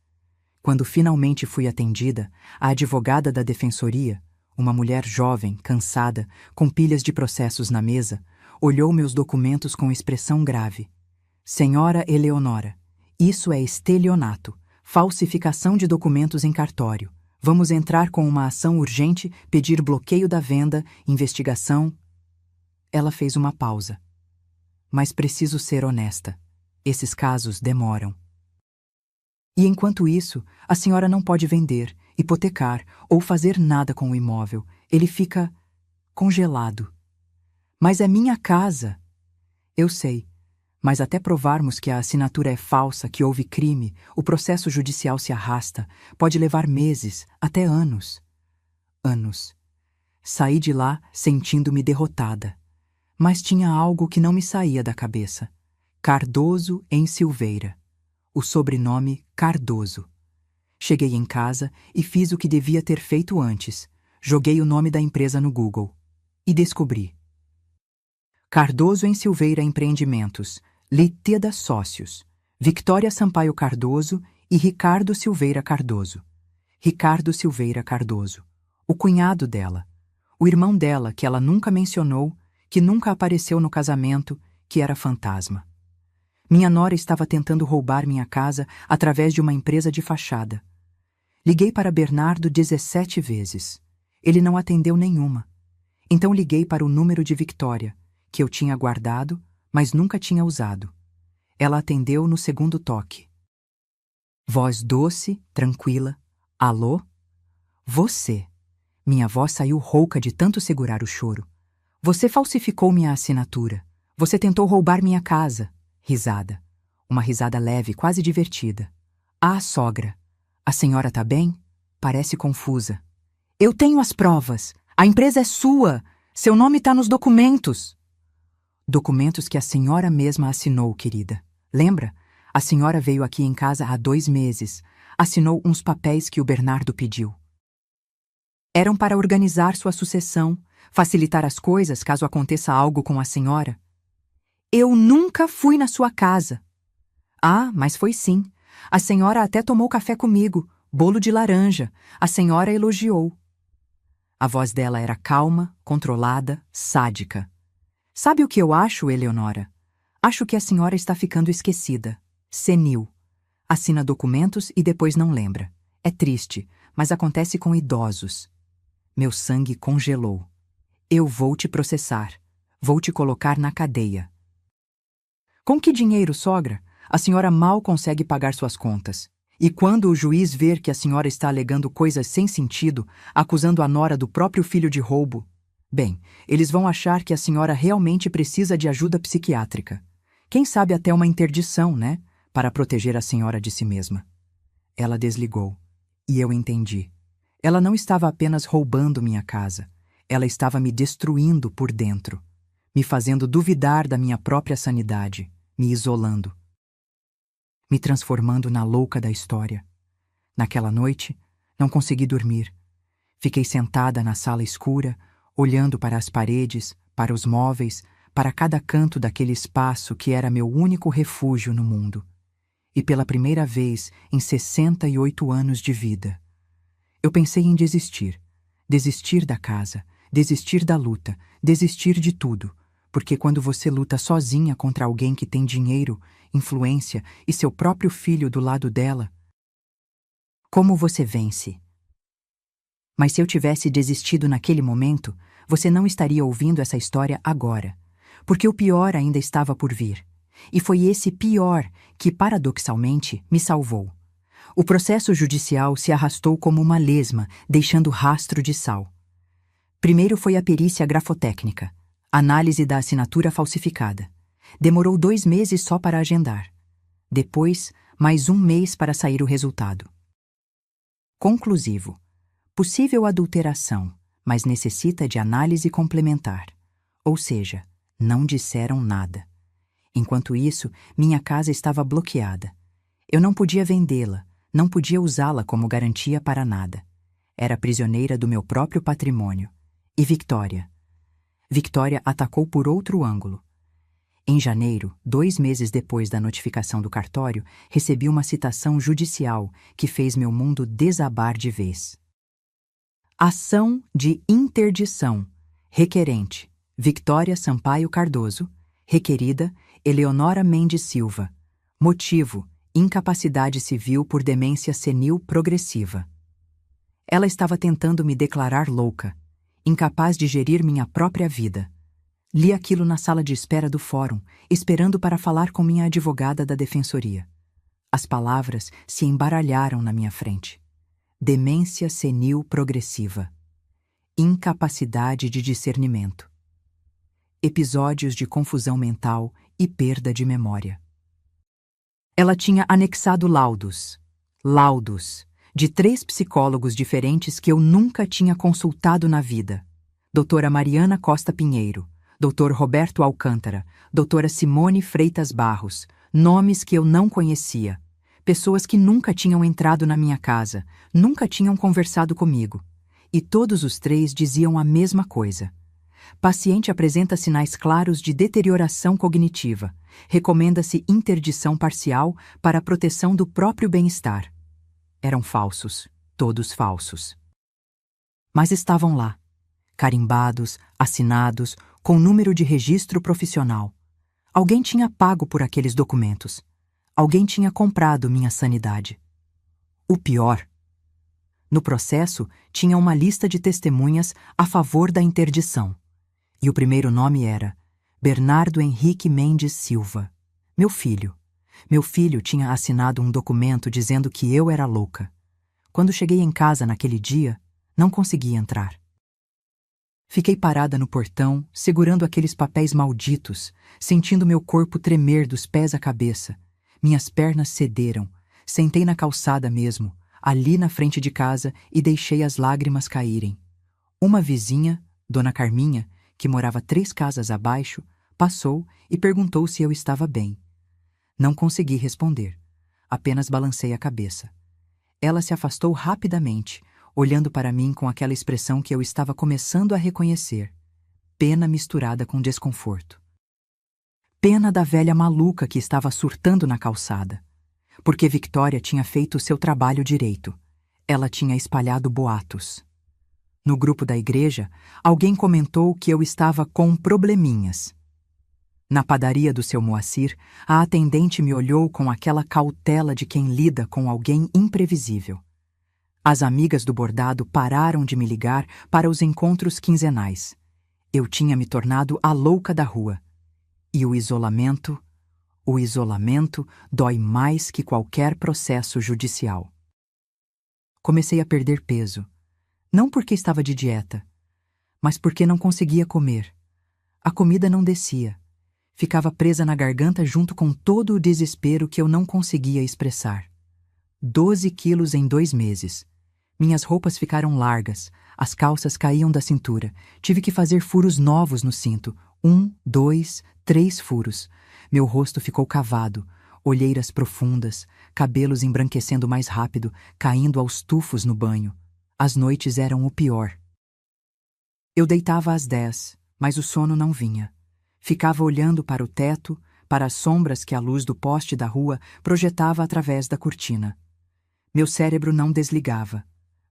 Quando finalmente fui atendida, a advogada da defensoria, uma mulher jovem, cansada, com pilhas de processos na mesa, olhou meus documentos com expressão grave. Senhora Eleonora, isso é estelionato, falsificação de documentos em cartório. Vamos entrar com uma ação urgente, pedir bloqueio da venda, investigação. Ela fez uma pausa. Mas preciso ser honesta. Esses casos demoram. E enquanto isso, a senhora não pode vender, hipotecar ou fazer nada com o imóvel. Ele fica congelado. Mas é minha casa. Eu sei. Mas até provarmos que a assinatura é falsa, que houve crime, o processo judicial se arrasta, pode levar meses, até anos. Anos. Saí de lá sentindo-me derrotada. Mas tinha algo que não me saía da cabeça. Cardoso em Silveira. O sobrenome Cardoso. Cheguei em casa e fiz o que devia ter feito antes. Joguei o nome da empresa no Google. E descobri. Cardoso em Silveira Empreendimentos. Liteda Sócios, Victória Sampaio Cardoso e Ricardo Silveira Cardoso. Ricardo Silveira Cardoso, o cunhado dela, o irmão dela que ela nunca mencionou, que nunca apareceu no casamento, que era fantasma. Minha nora estava tentando roubar minha casa através de uma empresa de fachada. Liguei para Bernardo 17 vezes. Ele não atendeu nenhuma. Então liguei para o número de Victória, que eu tinha guardado, mas nunca tinha usado. Ela atendeu no segundo toque. Voz doce, tranquila. Alô? Você. Minha voz saiu rouca de tanto segurar o choro. Você falsificou minha assinatura. Você tentou roubar minha casa. Risada. Uma risada leve, quase divertida. Ah, sogra. A senhora tá bem? Parece confusa. Eu tenho as provas. A empresa é sua. Seu nome tá nos documentos. Documentos que a senhora mesma assinou, querida. Lembra? A senhora veio aqui em casa há 2 meses. Assinou uns papéis que o Bernardo pediu. Eram para organizar sua sucessão, facilitar as coisas caso aconteça algo com a senhora. Eu nunca fui na sua casa. Ah, mas foi sim. A senhora até tomou café comigo, bolo de laranja. A senhora elogiou. A voz dela era calma, controlada, sádica. Sabe o que eu acho, Eleonora? Acho que a senhora está ficando esquecida. Senil. Assina documentos e depois não lembra. É triste, mas acontece com idosos. Meu sangue congelou. Eu vou te processar. Vou te colocar na cadeia. Com que dinheiro, sogra? A senhora mal consegue pagar suas contas. E quando o juiz ver que a senhora está alegando coisas sem sentido, acusando a nora do próprio filho de roubo, bem, eles vão achar que a senhora realmente precisa de ajuda psiquiátrica. Quem sabe até uma interdição, né? Para proteger a senhora de si mesma. Ela desligou. E eu entendi. Ela não estava apenas roubando minha casa. Ela estava me destruindo por dentro. Me fazendo duvidar da minha própria sanidade. Me isolando. Me transformando na louca da história. Naquela noite, não consegui dormir. Fiquei sentada na sala escura, olhando para as paredes, para os móveis, para cada canto daquele espaço que era meu único refúgio no mundo. E pela primeira vez em 68 anos de vida, eu pensei em desistir. Desistir da casa, desistir da luta, desistir de tudo. Porque quando você luta sozinha contra alguém que tem dinheiro, influência e seu próprio filho do lado dela, como você vence? Mas se eu tivesse desistido naquele momento, você não estaria ouvindo essa história agora, porque o pior ainda estava por vir. E foi esse pior que, paradoxalmente, me salvou. O processo judicial se arrastou como uma lesma, deixando rastro de sal. Primeiro foi a perícia grafotécnica, análise da assinatura falsificada. Demorou 2 meses só para agendar. Depois, mais 1 mês para sair o resultado. Conclusivo. Possível adulteração, mas necessita de análise complementar. Ou seja, não disseram nada. Enquanto isso, minha casa estava bloqueada. Eu não podia vendê-la, não podia usá-la como garantia para nada. Era prisioneira do meu próprio patrimônio. E Victoria? Victoria atacou por outro ângulo. Em janeiro, 2 meses depois da notificação do cartório, recebi uma citação judicial que fez meu mundo desabar de vez. Ação de interdição. Requerente: Victoria Sampaio Cardoso. Requerida: Eleonora Mendes Silva. Motivo: incapacidade civil por demência senil progressiva. Ela estava tentando me declarar louca, incapaz de gerir minha própria vida. Li aquilo na sala de espera do fórum, esperando para falar com minha advogada da defensoria. As palavras se embaralharam na minha frente. Demência senil progressiva. Incapacidade de discernimento. Episódios de confusão mental e perda de memória. Ela tinha anexado laudos, de 3 psicólogos diferentes que eu nunca tinha consultado na vida. Doutora Mariana Costa Pinheiro, Dr. Roberto Alcântara, Doutora Simone Freitas Barros, nomes que eu não conhecia, pessoas que nunca tinham entrado na minha casa, nunca tinham conversado comigo. E todos os 3 diziam a mesma coisa. Paciente apresenta sinais claros de deterioração cognitiva. Recomenda-se interdição parcial para a proteção do próprio bem-estar. Eram falsos, todos falsos. Mas estavam lá, carimbados, assinados, com número de registro profissional. Alguém tinha pago por aqueles documentos. Alguém tinha comprado minha sanidade. O pior: no processo tinha uma lista de testemunhas a favor da interdição. E o primeiro nome era Bernardo Henrique Mendes Silva, meu filho. Meu filho tinha assinado um documento dizendo que eu era louca. Quando cheguei em casa naquele dia, não consegui entrar. Fiquei parada no portão, segurando aqueles papéis malditos, sentindo meu corpo tremer dos pés à cabeça. Minhas pernas cederam. Sentei na calçada mesmo, ali na frente de casa, e deixei as lágrimas caírem. Uma vizinha, Dona Carminha, que morava 3 casas abaixo, passou e perguntou se eu estava bem. Não consegui responder. Apenas balancei a cabeça. Ela se afastou rapidamente, olhando para mim com aquela expressão que eu estava começando a reconhecer. Pena misturada com desconforto. Pena da velha maluca que estava surtando na calçada. Porque Victoria tinha feito o seu trabalho direito. Ela tinha espalhado boatos. No grupo da igreja, alguém comentou que eu estava com probleminhas. Na padaria do seu Moacir, a atendente me olhou com aquela cautela de quem lida com alguém imprevisível. As amigas do bordado pararam de me ligar para os encontros quinzenais. Eu tinha me tornado a louca da rua. E o isolamento dói mais que qualquer processo judicial. Comecei a perder peso. Não porque estava de dieta, mas porque não conseguia comer. A comida não descia. Ficava presa na garganta junto com todo o desespero que eu não conseguia expressar. 12 quilos em 2 meses. Minhas roupas ficaram largas, as calças caíam da cintura. Tive que fazer furos novos no cinto. 1, 2, 3 furos. Meu rosto ficou cavado, olheiras profundas, cabelos embranquecendo mais rápido, caindo aos tufos no banho. As noites eram o pior. Eu deitava às 10, mas o sono não vinha. Ficava olhando para o teto, para as sombras que a luz do poste da rua projetava através da cortina. Meu cérebro não desligava.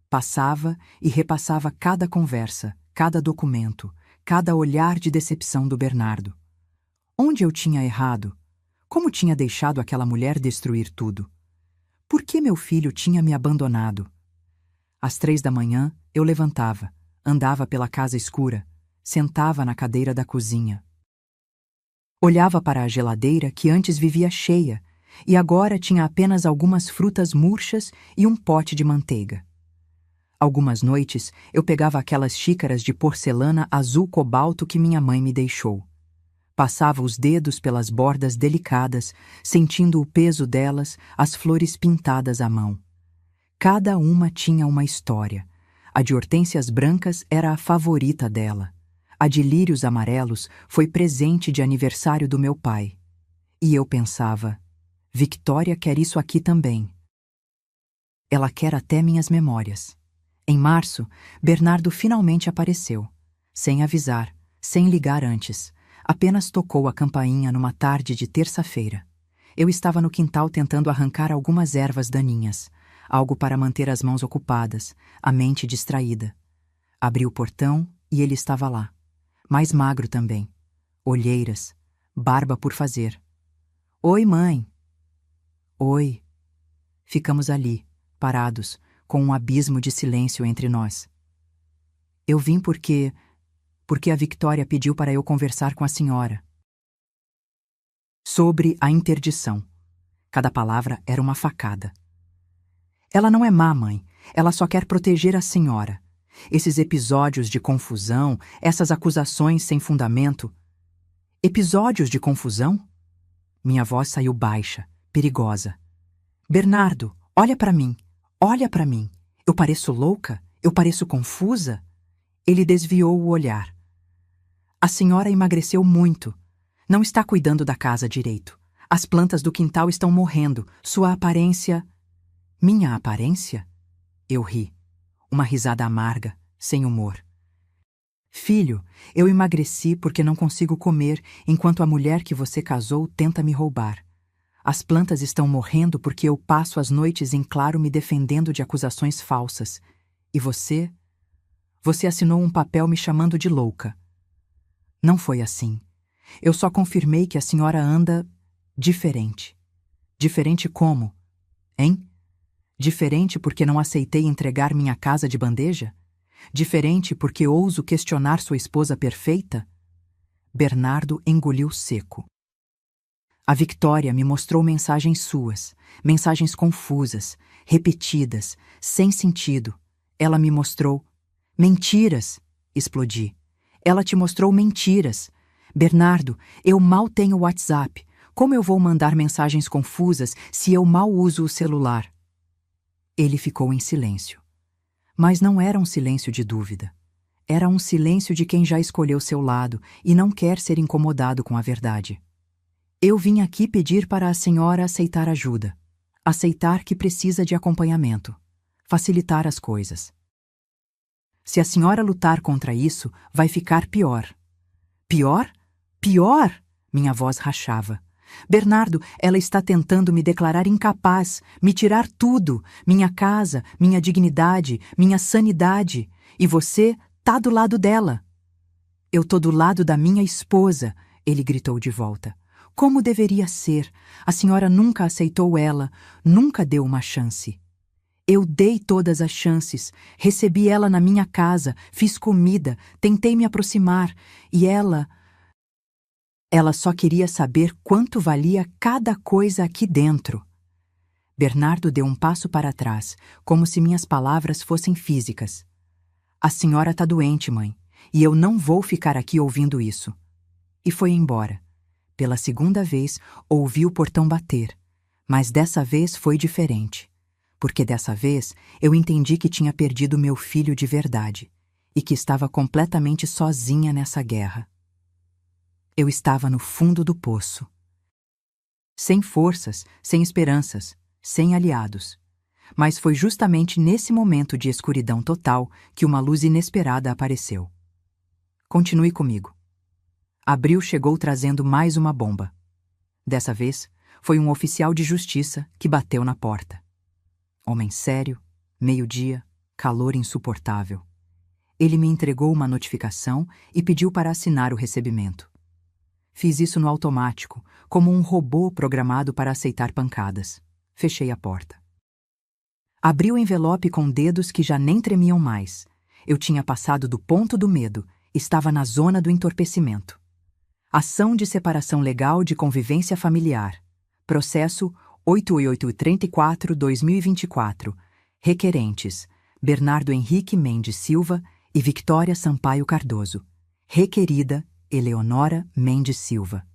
Passava e repassava cada conversa, cada documento, cada olhar de decepção do Bernardo. Onde eu tinha errado? Como tinha deixado aquela mulher destruir tudo? Por que meu filho tinha me abandonado? Às 3 da manhã, Eu levantava, andava pela casa escura, sentava na cadeira da cozinha. Olhava para a geladeira que antes vivia cheia e agora tinha apenas algumas frutas murchas e um pote de manteiga. Algumas noites eu pegava aquelas xícaras de porcelana azul cobalto que minha mãe me deixou. Passava os dedos pelas bordas delicadas, sentindo o peso delas, as flores pintadas à mão. Cada uma tinha uma história. A de hortênsias brancas era a favorita dela. A de lírios amarelos foi presente de aniversário do meu pai. E eu pensava, Victoria quer isso aqui também. Ela quer até minhas memórias. Em março, Bernardo finalmente apareceu. Sem avisar, sem ligar antes. Apenas tocou a campainha numa tarde de terça-feira. Eu estava no quintal tentando arrancar algumas ervas daninhas. Algo para manter as mãos ocupadas, a mente distraída. Abri o portão e ele estava lá. Mais magro também. Olheiras. Barba por fazer. Oi, mãe. Oi. Ficamos ali, parados, com um abismo de silêncio entre nós. Eu vim porque a Victoria pediu para eu conversar com a senhora. Sobre a interdição. Cada palavra era uma facada. Ela não é má, mãe. Ela só quer proteger a senhora. Esses episódios de confusão, essas acusações sem fundamento. Episódios de confusão? Minha voz saiu baixa, perigosa. Bernardo, olha para mim. Olha para mim. Eu pareço louca? Eu pareço confusa? Ele desviou o olhar. A senhora emagreceu muito. Não está cuidando da casa direito. As plantas do quintal estão morrendo. Sua aparência... Minha aparência? Eu ri. Uma risada amarga, sem humor. Filho, eu emagreci porque não consigo comer enquanto a mulher que você casou tenta me roubar. As plantas estão morrendo porque eu passo as noites em claro me defendendo de acusações falsas. E você? Você assinou um papel me chamando de louca. Não foi assim. Eu só confirmei que a senhora anda diferente. Diferente como? Hein? Diferente porque não aceitei entregar minha casa de bandeja? Diferente porque ouso questionar sua esposa perfeita? Bernardo engoliu seco. A Victoria me mostrou mensagens suas, mensagens confusas, repetidas, sem sentido. Ela me mostrou... Mentiras! Explodi. Ela te mostrou mentiras. Bernardo, eu mal tenho WhatsApp. Como eu vou mandar mensagens confusas se eu mal uso o celular? Ele ficou em silêncio. Mas não era um silêncio de dúvida. Era um silêncio de quem já escolheu seu lado e não quer ser incomodado com a verdade. Eu vim aqui pedir para a senhora aceitar ajuda. Aceitar que precisa de acompanhamento. Facilitar as coisas. Se a senhora lutar contra isso, vai ficar pior. Pior? Pior! Minha voz rachava. Bernardo, ela está tentando me declarar incapaz, me tirar tudo, minha casa, minha dignidade, minha sanidade. E você tá do lado dela. Eu tô do lado da minha esposa, ele gritou de volta. Como deveria ser? A senhora nunca aceitou ela, nunca deu uma chance. Eu dei todas as chances, recebi ela na minha casa, fiz comida, tentei me aproximar, e ela só queria saber quanto valia cada coisa aqui dentro. Bernardo deu um passo para trás, como se minhas palavras fossem físicas. A senhora está doente, mãe, e eu não vou ficar aqui ouvindo isso. E foi embora. Pela segunda vez, ouvi o portão bater, mas dessa vez foi diferente. Porque dessa vez eu entendi que tinha perdido meu filho de verdade e que estava completamente sozinha nessa guerra. Eu estava no fundo do poço. Sem forças, sem esperanças, sem aliados. Mas foi justamente nesse momento de escuridão total que uma luz inesperada apareceu. Continue comigo. Abril chegou trazendo mais uma bomba. Dessa vez, foi um oficial de justiça que bateu na porta. Homem sério, meio-dia, calor insuportável. Ele me entregou uma notificação e pediu para assinar o recebimento. Fiz isso no automático, como um robô programado para aceitar pancadas. Fechei a porta. Abri o envelope com dedos que já nem tremiam mais. Eu tinha passado do ponto do medo, estava na zona do entorpecimento. Ação de separação legal de convivência familiar. Processo 8834-2024. Requerentes: Bernardo Henrique Mendes Silva e Victória Sampaio Cardoso. Requerida: Eleonora Mendes Silva.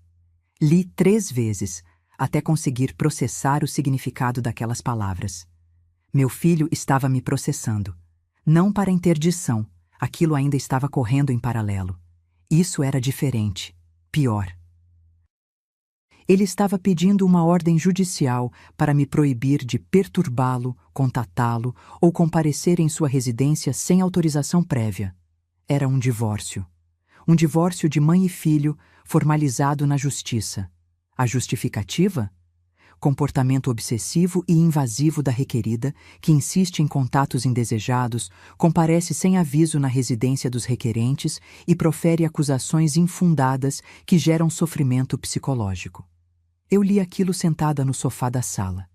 Li 3 vezes, até conseguir processar o significado daquelas palavras. Meu filho estava me processando. Não para interdição, aquilo ainda estava correndo em paralelo. Isso era diferente, pior. Ele estava pedindo uma ordem judicial para me proibir de perturbá-lo, contatá-lo ou comparecer em sua residência sem autorização prévia. Era um divórcio. Um divórcio de mãe e filho, formalizado na justiça. A justificativa? Comportamento obsessivo e invasivo da requerida, que insiste em contatos indesejados, comparece sem aviso na residência dos requerentes e profere acusações infundadas que geram sofrimento psicológico. Eu li aquilo sentada no sofá da sala.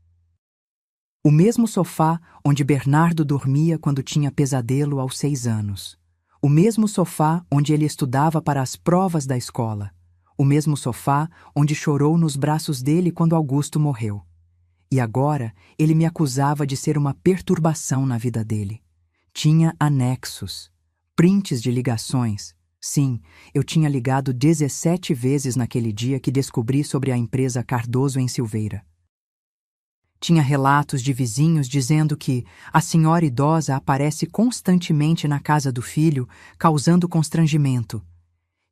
O mesmo sofá onde Bernardo dormia quando tinha pesadelo aos 6 anos. O mesmo sofá onde ele estudava para as provas da escola. O mesmo sofá onde chorou nos braços dele quando Augusto morreu. E agora ele me acusava de ser uma perturbação na vida dele. Tinha anexos, prints de ligações. Sim, eu tinha ligado 17 vezes naquele dia que descobri sobre a empresa Cardoso em Silveira. Tinha relatos de vizinhos dizendo que a senhora idosa aparece constantemente na casa do filho, causando constrangimento.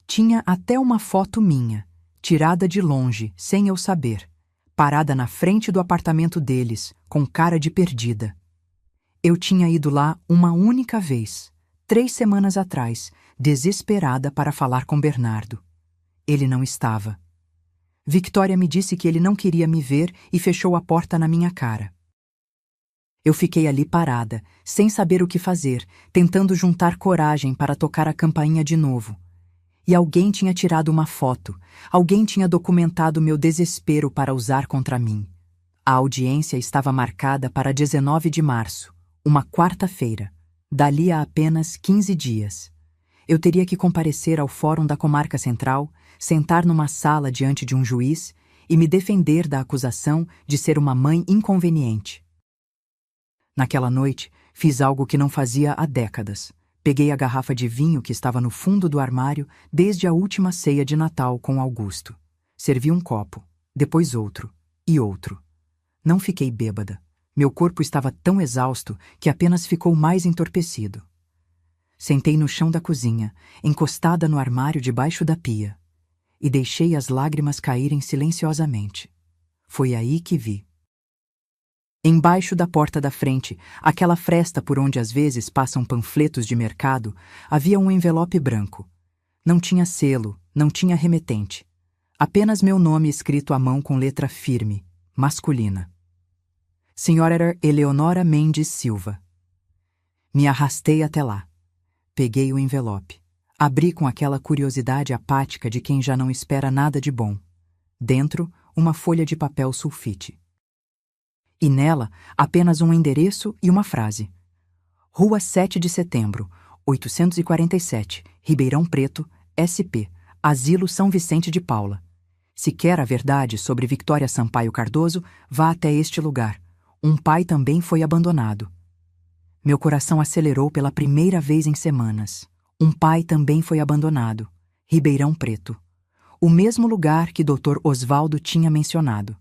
Tinha até uma foto minha, tirada de longe, sem eu saber, parada na frente do apartamento deles, com cara de perdida. Eu tinha ido lá uma única vez, 3 semanas atrás, desesperada para falar com Bernardo. Ele não estava. Victória me disse que ele não queria me ver e fechou a porta na minha cara. Eu fiquei ali parada, sem saber o que fazer, tentando juntar coragem para tocar a campainha de novo. E alguém tinha tirado uma foto, alguém tinha documentado meu desespero para usar contra mim. A audiência estava marcada para 19 de março, uma quarta-feira, dali a apenas 15 dias. Eu teria que comparecer ao Fórum da Comarca Central, sentar numa sala diante de um juiz e me defender da acusação de ser uma mãe inconveniente. Naquela noite, fiz algo que não fazia há décadas. Peguei a garrafa de vinho que estava no fundo do armário desde a última ceia de Natal com Augusto. Servi um copo, depois outro e outro. Não fiquei bêbada. Meu corpo estava tão exausto que apenas ficou mais entorpecido. Sentei no chão da cozinha, encostada no armário debaixo da pia, e deixei as lágrimas caírem silenciosamente. Foi aí que vi. Embaixo da porta da frente, aquela fresta por onde às vezes passam panfletos de mercado, havia um envelope branco. Não tinha selo, não tinha remetente. Apenas meu nome escrito à mão com letra firme, masculina. Senhora Eleonora Mendes Silva. Me arrastei até lá. Peguei o envelope. Abri com aquela curiosidade apática de quem já não espera nada de bom. Dentro, uma folha de papel sulfite. E nela, apenas um endereço e uma frase. Rua 7 de Setembro, 847, Ribeirão Preto, SP, Asilo São Vicente de Paula. Se quer a verdade sobre Victória Sampaio Cardoso, vá até este lugar. Um pai também foi abandonado. Meu coração acelerou pela primeira vez em semanas. Um pai também foi abandonado. Ribeirão Preto. O mesmo lugar que Dr. Osvaldo tinha mencionado.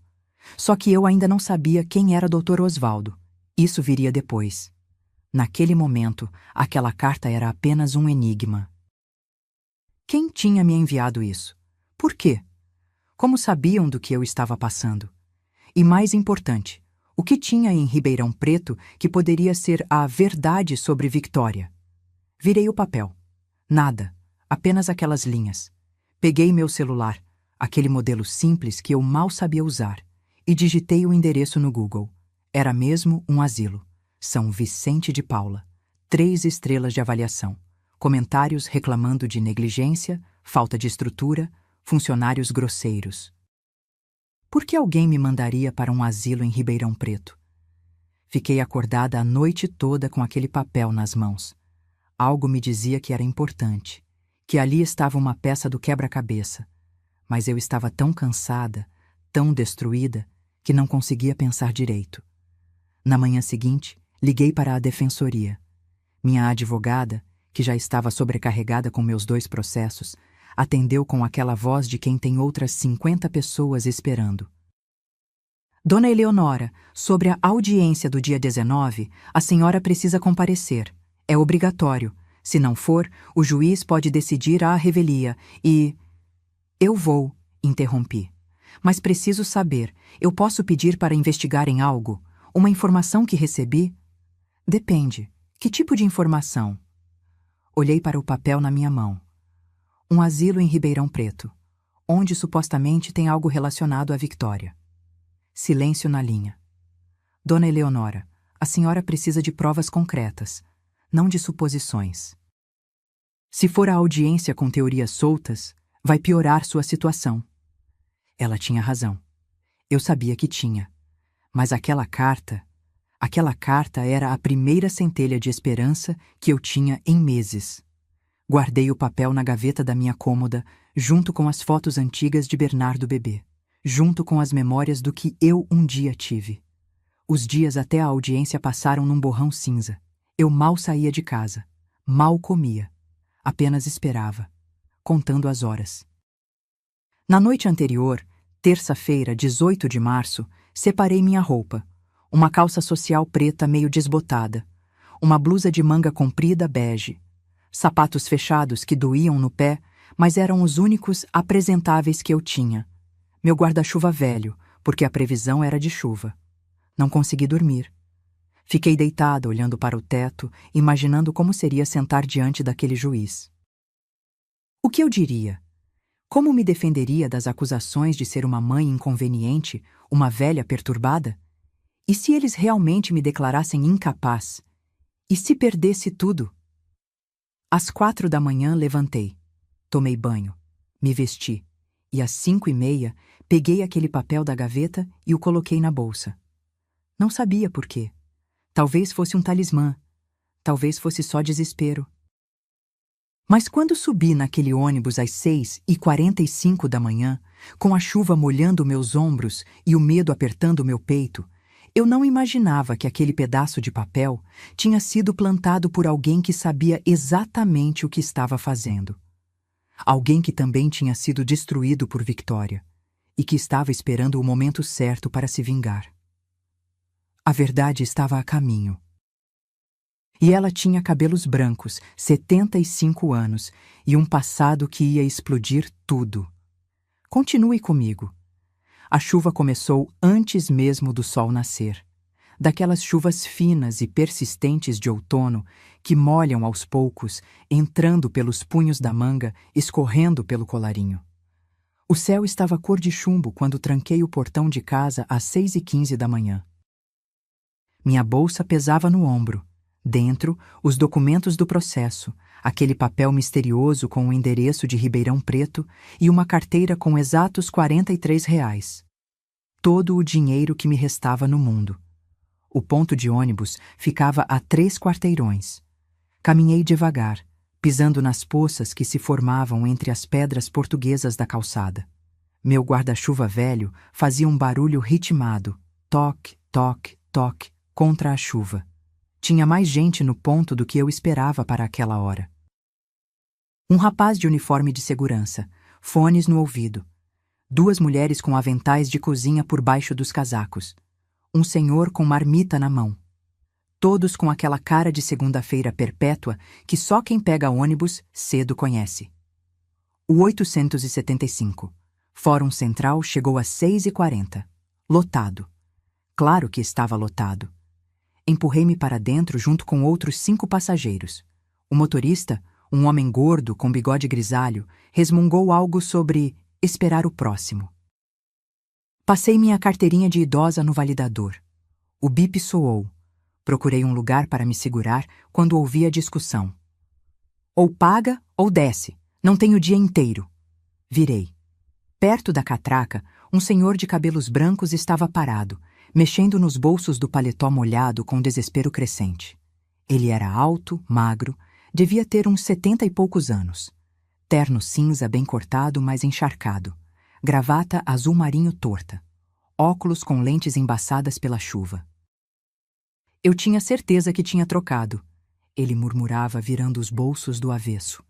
Só que eu ainda não sabia quem era Dr. Osvaldo. Isso viria depois. Naquele momento, aquela carta era apenas um enigma. Quem tinha me enviado isso? Por quê? Como sabiam do que eu estava passando? E mais importante, o que tinha em Ribeirão Preto que poderia ser a verdade sobre Victória? Virei o papel. Nada, apenas aquelas linhas. Peguei meu celular, aquele modelo simples que eu mal sabia usar, e digitei o endereço no Google. Era mesmo um asilo. São Vicente de Paula. 3 estrelas de avaliação. Comentários reclamando de negligência, falta de estrutura, funcionários grosseiros. Por que alguém me mandaria para um asilo em Ribeirão Preto? Fiquei acordada a noite toda com aquele papel nas mãos. Algo me dizia que era importante, que ali estava uma peça do quebra-cabeça, mas eu estava tão cansada, tão destruída, que não conseguia pensar direito. Na manhã seguinte, liguei para a defensoria. Minha advogada, que já estava sobrecarregada com meus 2 processos, atendeu com aquela voz de quem tem outras 50 pessoas esperando. Dona Eleonora, sobre a audiência do dia 19, a senhora precisa comparecer. É obrigatório. Se não for, o juiz pode decidir à revelia e... Eu vou, interrompi. Mas preciso saber, eu posso pedir para investigarem algo? Uma informação que recebi? Depende. Que tipo de informação? Olhei para o papel na minha mão. Um asilo em Ribeirão Preto, onde supostamente tem algo relacionado à Victória. Silêncio na linha. Dona Eleonora, a senhora precisa de provas concretas, não de suposições. Se for a audiência com teorias soltas, vai piorar sua situação. Ela tinha razão. Eu sabia que tinha. Mas aquela carta era a primeira centelha de esperança que eu tinha em meses. Guardei o papel na gaveta da minha cômoda, junto com as fotos antigas de Bernardo bebê, junto com as memórias do que eu um dia tive. Os dias até a audiência passaram num borrão cinza. Eu mal saía de casa, mal comia, apenas esperava, contando as horas. Na noite anterior, terça-feira, 18 de março, separei minha roupa. Uma calça social preta meio desbotada, uma blusa de manga comprida bege, sapatos fechados que doíam no pé, mas eram os únicos apresentáveis que eu tinha. Meu guarda-chuva velho, porque a previsão era de chuva. Não consegui dormir. Fiquei deitada olhando para o teto, imaginando como seria sentar diante daquele juiz. O que eu diria? Como me defenderia das acusações de ser uma mãe inconveniente, uma velha perturbada? E se eles realmente me declarassem incapaz? E se perdesse tudo? Às 4 da manhã levantei, tomei banho, me vesti, e às 5:30 peguei aquele papel da gaveta e o coloquei na bolsa. Não sabia por quê. Talvez fosse um talismã, talvez fosse só desespero. Mas quando subi naquele ônibus às 6:45 da manhã, com a chuva molhando meus ombros e o medo apertando meu peito, eu não imaginava que aquele pedaço de papel tinha sido plantado por alguém que sabia exatamente o que estava fazendo. Alguém que também tinha sido destruído por Victória e que estava esperando o momento certo para se vingar. A verdade estava a caminho. E ela tinha cabelos brancos, 75 anos, e um passado que ia explodir tudo. Continue comigo. A chuva começou antes mesmo do sol nascer. Daquelas chuvas finas e persistentes de outono que molham aos poucos, entrando pelos punhos da manga, escorrendo pelo colarinho. O céu estava cor de chumbo quando tranquei o portão de casa às 6:15 da manhã. Minha bolsa pesava no ombro. Dentro, os documentos do processo, aquele papel misterioso com o endereço de Ribeirão Preto e uma carteira com exatos R$ 43. Todo o dinheiro que me restava no mundo. O ponto de ônibus ficava a 3 quarteirões. Caminhei devagar, pisando nas poças que se formavam entre as pedras portuguesas da calçada. Meu guarda-chuva velho fazia um barulho ritmado, toque, toque, toque, contra a chuva. Tinha mais gente no ponto do que eu esperava para aquela hora. Um rapaz de uniforme de segurança, fones no ouvido. 2 mulheres com aventais de cozinha por baixo dos casacos. Um senhor com marmita na mão. Todos com aquela cara de segunda-feira perpétua que só quem pega ônibus cedo conhece. O 875. Fórum Central chegou às 6:40. Lotado. Claro que estava lotado. Empurrei-me para dentro junto com outros 5 passageiros. O motorista, um homem gordo com bigode grisalho, resmungou algo sobre esperar o próximo. Passei minha carteirinha de idosa no validador. O bip soou. Procurei um lugar para me segurar quando ouvi a discussão. Ou paga ou desce. Não tenho o dia inteiro. Virei. Perto da catraca, um senhor de cabelos brancos estava parado, mexendo nos bolsos do paletó molhado com desespero crescente. Ele era alto, magro, Devia ter uns 70 e poucos anos. Terno cinza bem cortado, mas encharcado. Gravata azul marinho torta. Óculos com lentes embaçadas pela chuva. Eu tinha certeza que tinha trocado. Ele murmurava, virando os bolsos do avesso.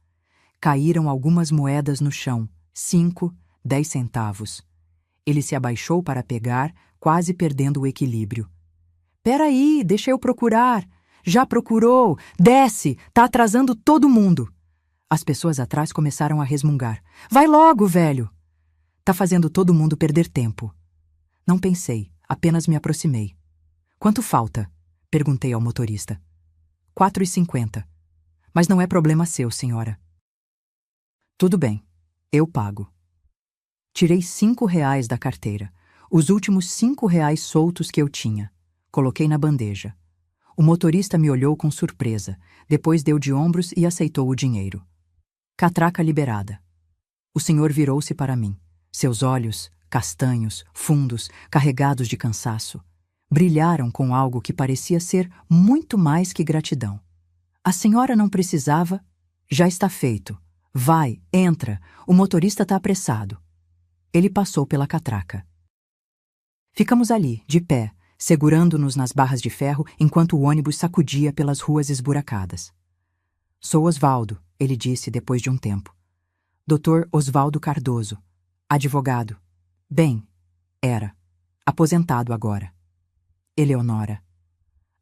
Caíram algumas moedas no chão, 5, 10 centavos. Ele se abaixou para pegar, quase perdendo o equilíbrio. Peraí, deixa eu procurar. Já procurou? Desce, tá atrasando todo mundo. As pessoas atrás começaram a resmungar. Vai logo, velho. Tá fazendo todo mundo perder tempo. Não pensei, apenas me aproximei. Quanto falta? Perguntei ao motorista. 4,50. Mas não é problema seu, senhora. Tudo bem, eu pago. Tirei R$ 5 da carteira, os últimos R$ 5 soltos que eu tinha. Coloquei na bandeja. O motorista me olhou com surpresa, depois deu de ombros e aceitou o dinheiro. Catraca liberada. O senhor virou-se para mim. Seus olhos, castanhos, fundos, carregados de cansaço, brilharam com algo que parecia ser muito mais que gratidão. A senhora não precisava? Já está feito. Vai, entra, o motorista está apressado. Ele passou pela catraca. Ficamos ali, de pé, segurando-nos nas barras de ferro enquanto o ônibus sacudia pelas ruas esburacadas. Sou Osvaldo, ele disse depois de um tempo. Dr. Osvaldo Cardoso, advogado. Bem, era. Aposentado agora. Eleonora.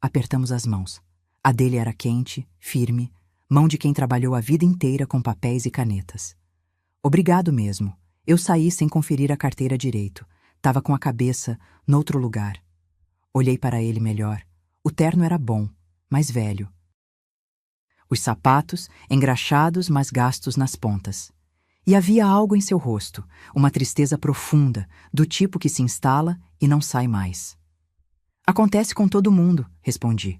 Apertamos as mãos. A dele era quente, firme, mão de quem trabalhou a vida inteira com papéis e canetas. Obrigado mesmo. Eu saí sem conferir a carteira direito. Tava com a cabeça noutro lugar. Olhei para ele melhor. O terno era bom, mas velho. Os sapatos, engraxados, mas gastos nas pontas. E havia algo em seu rosto, uma tristeza profunda, do tipo que se instala e não sai mais. Acontece com todo mundo, respondi.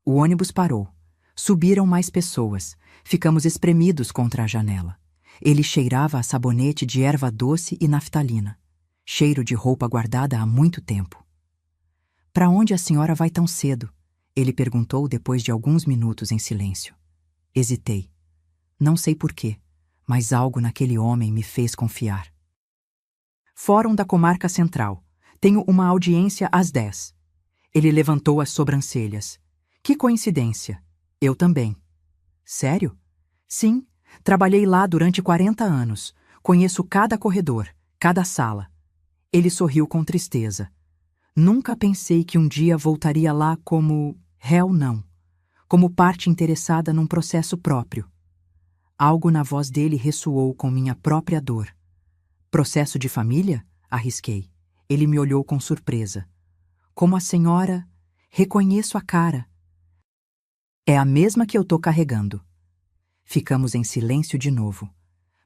O ônibus parou. Subiram mais pessoas. Ficamos espremidos contra a janela. Ele cheirava a sabonete de erva doce e naftalina. Cheiro de roupa guardada há muito tempo. Para onde a senhora vai tão cedo? Ele perguntou depois de alguns minutos em silêncio. Hesitei. Não sei porquê, mas algo naquele homem me fez confiar. Fórum da Comarca Central. Tenho uma audiência às 10. Ele levantou as sobrancelhas. Que coincidência. Eu também. Sério? Sim, trabalhei lá durante 40 anos. Conheço cada corredor, cada sala. Ele sorriu com tristeza. Nunca pensei que um dia voltaria lá como réu, não. Como parte interessada num processo próprio. Algo na voz dele ressoou com minha própria dor. Processo de família? Arrisquei. Ele me olhou com surpresa. Como a senhora... Reconheço a cara. É a mesma que eu tô carregando. Ficamos em silêncio de novo.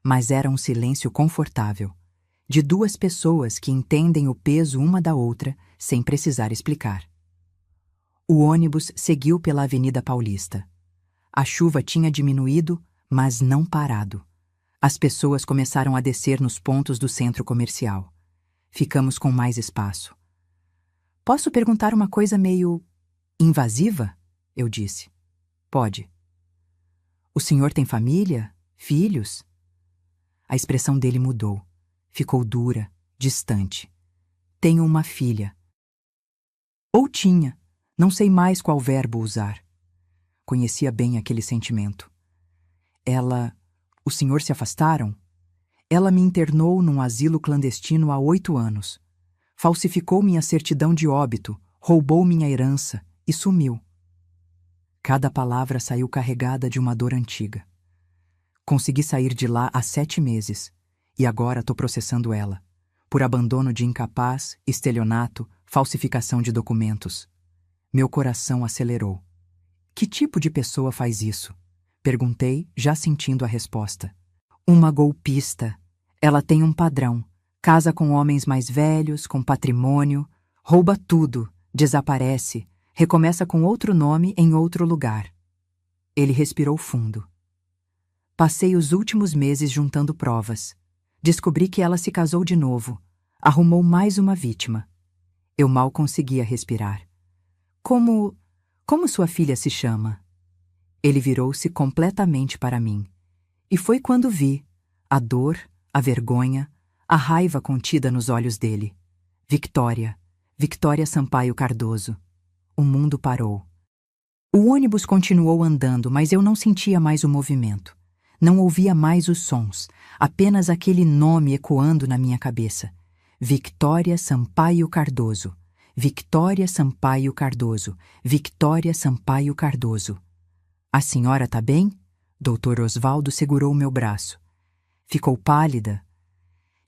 Mas era um silêncio confortável. De duas pessoas que entendem o peso uma da outra sem precisar explicar. O ônibus seguiu pela Avenida Paulista. A chuva tinha diminuído, mas não parado. As pessoas começaram a descer nos pontos do centro comercial. Ficamos com mais espaço. Posso perguntar uma coisa meio invasiva? Eu disse. Pode. O senhor tem família? Filhos? A expressão dele mudou. Ficou dura, distante. Tenho uma filha. Ou tinha. Não sei mais qual verbo usar. Conhecia bem aquele sentimento. Ela... Os senhores se afastaram? Ela me internou num asilo clandestino há 8 anos. Falsificou minha certidão de óbito, roubou minha herança e sumiu. Cada palavra saiu carregada de uma dor antiga. Consegui sair de lá há 7 meses e agora estou processando ela, por abandono de incapaz, estelionato, falsificação de documentos. Meu coração acelerou. Que tipo de pessoa faz isso? Perguntei, já sentindo a resposta. Uma golpista. Ela tem um padrão. Casa com homens mais velhos, com patrimônio, rouba tudo, desaparece, recomeça com outro nome em outro lugar. Ele respirou fundo. Passei os últimos meses juntando provas. Descobri que ela se casou de novo. Arrumou mais uma vítima. Eu mal conseguia respirar. Como sua filha se chama? Ele virou-se completamente para mim. E foi quando vi a dor, a vergonha, a raiva contida nos olhos dele. Victoria, Victoria Sampaio Cardoso. O mundo parou. O ônibus continuou andando, mas eu não sentia mais o movimento. Não ouvia mais os sons, apenas aquele nome ecoando na minha cabeça. Victoria Sampaio Cardoso. Victoria Sampaio Cardoso. Victoria Sampaio Cardoso. A senhora tá bem? Dr. Osvaldo segurou meu braço. Ficou pálida.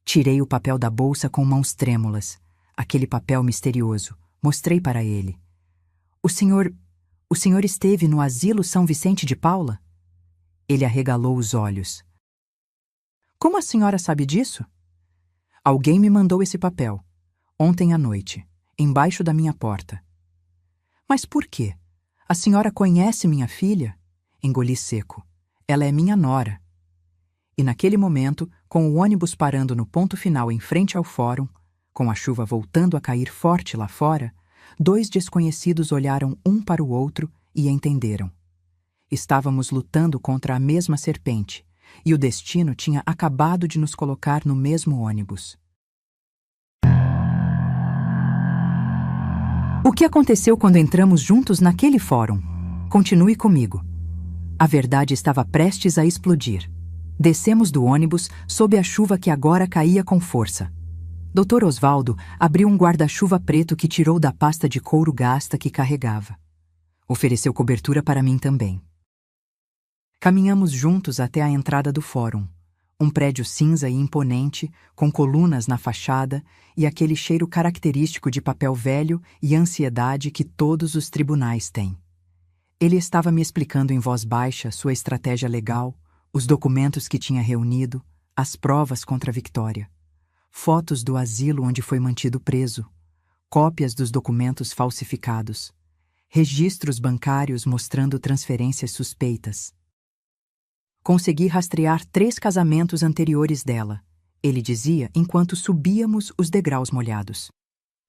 Tirei o papel da bolsa com mãos trêmulas. Aquele papel misterioso. Mostrei para ele. O senhor esteve no Asilo São Vicente de Paula? Ele arregalou os olhos. Como a senhora sabe disso? Alguém me mandou esse papel. Ontem à noite, embaixo da minha porta. Mas por quê? A senhora conhece minha filha? Engoli seco. Ela é minha nora. E naquele momento, com o ônibus parando no ponto final em frente ao fórum, com a chuva voltando a cair forte lá fora, 2 desconhecidos olharam um para o outro e entenderam. Estávamos lutando contra a mesma serpente, e o destino tinha acabado de nos colocar no mesmo ônibus. O que aconteceu quando entramos juntos naquele fórum? Continue comigo. A verdade estava prestes a explodir. Descemos do ônibus sob a chuva que agora caía com força. Dr. Osvaldo abriu um guarda-chuva preto que tirou da pasta de couro gasta que carregava. Ofereceu cobertura para mim também. Caminhamos juntos até a entrada do fórum, um prédio cinza e imponente, com colunas na fachada e aquele cheiro característico de papel velho e ansiedade que todos os tribunais têm. Ele estava me explicando em voz baixa sua estratégia legal, os documentos que tinha reunido, as provas contra a Victoria, fotos do asilo onde foi mantido preso, cópias dos documentos falsificados, registros bancários mostrando transferências suspeitas. Consegui rastrear 3 casamentos anteriores dela, ele dizia enquanto subíamos os degraus molhados.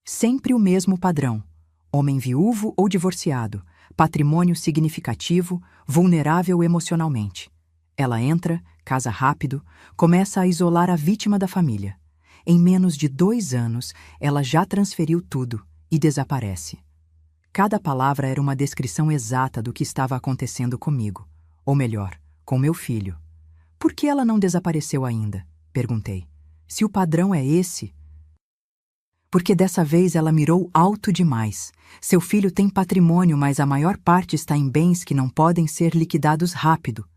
Sempre o mesmo padrão: homem viúvo ou divorciado, patrimônio significativo, vulnerável emocionalmente. Ela entra, casa rápido, começa a isolar a vítima da família. Em menos de 2 anos, ela já transferiu tudo e desaparece. Cada palavra era uma descrição exata do que estava acontecendo comigo, ou melhor, com meu filho. Por que ela não desapareceu ainda? Perguntei. Se o padrão é esse... Porque dessa vez ela mirou alto demais. Seu filho tem patrimônio, mas a maior parte está em bens que não podem ser liquidados rápido.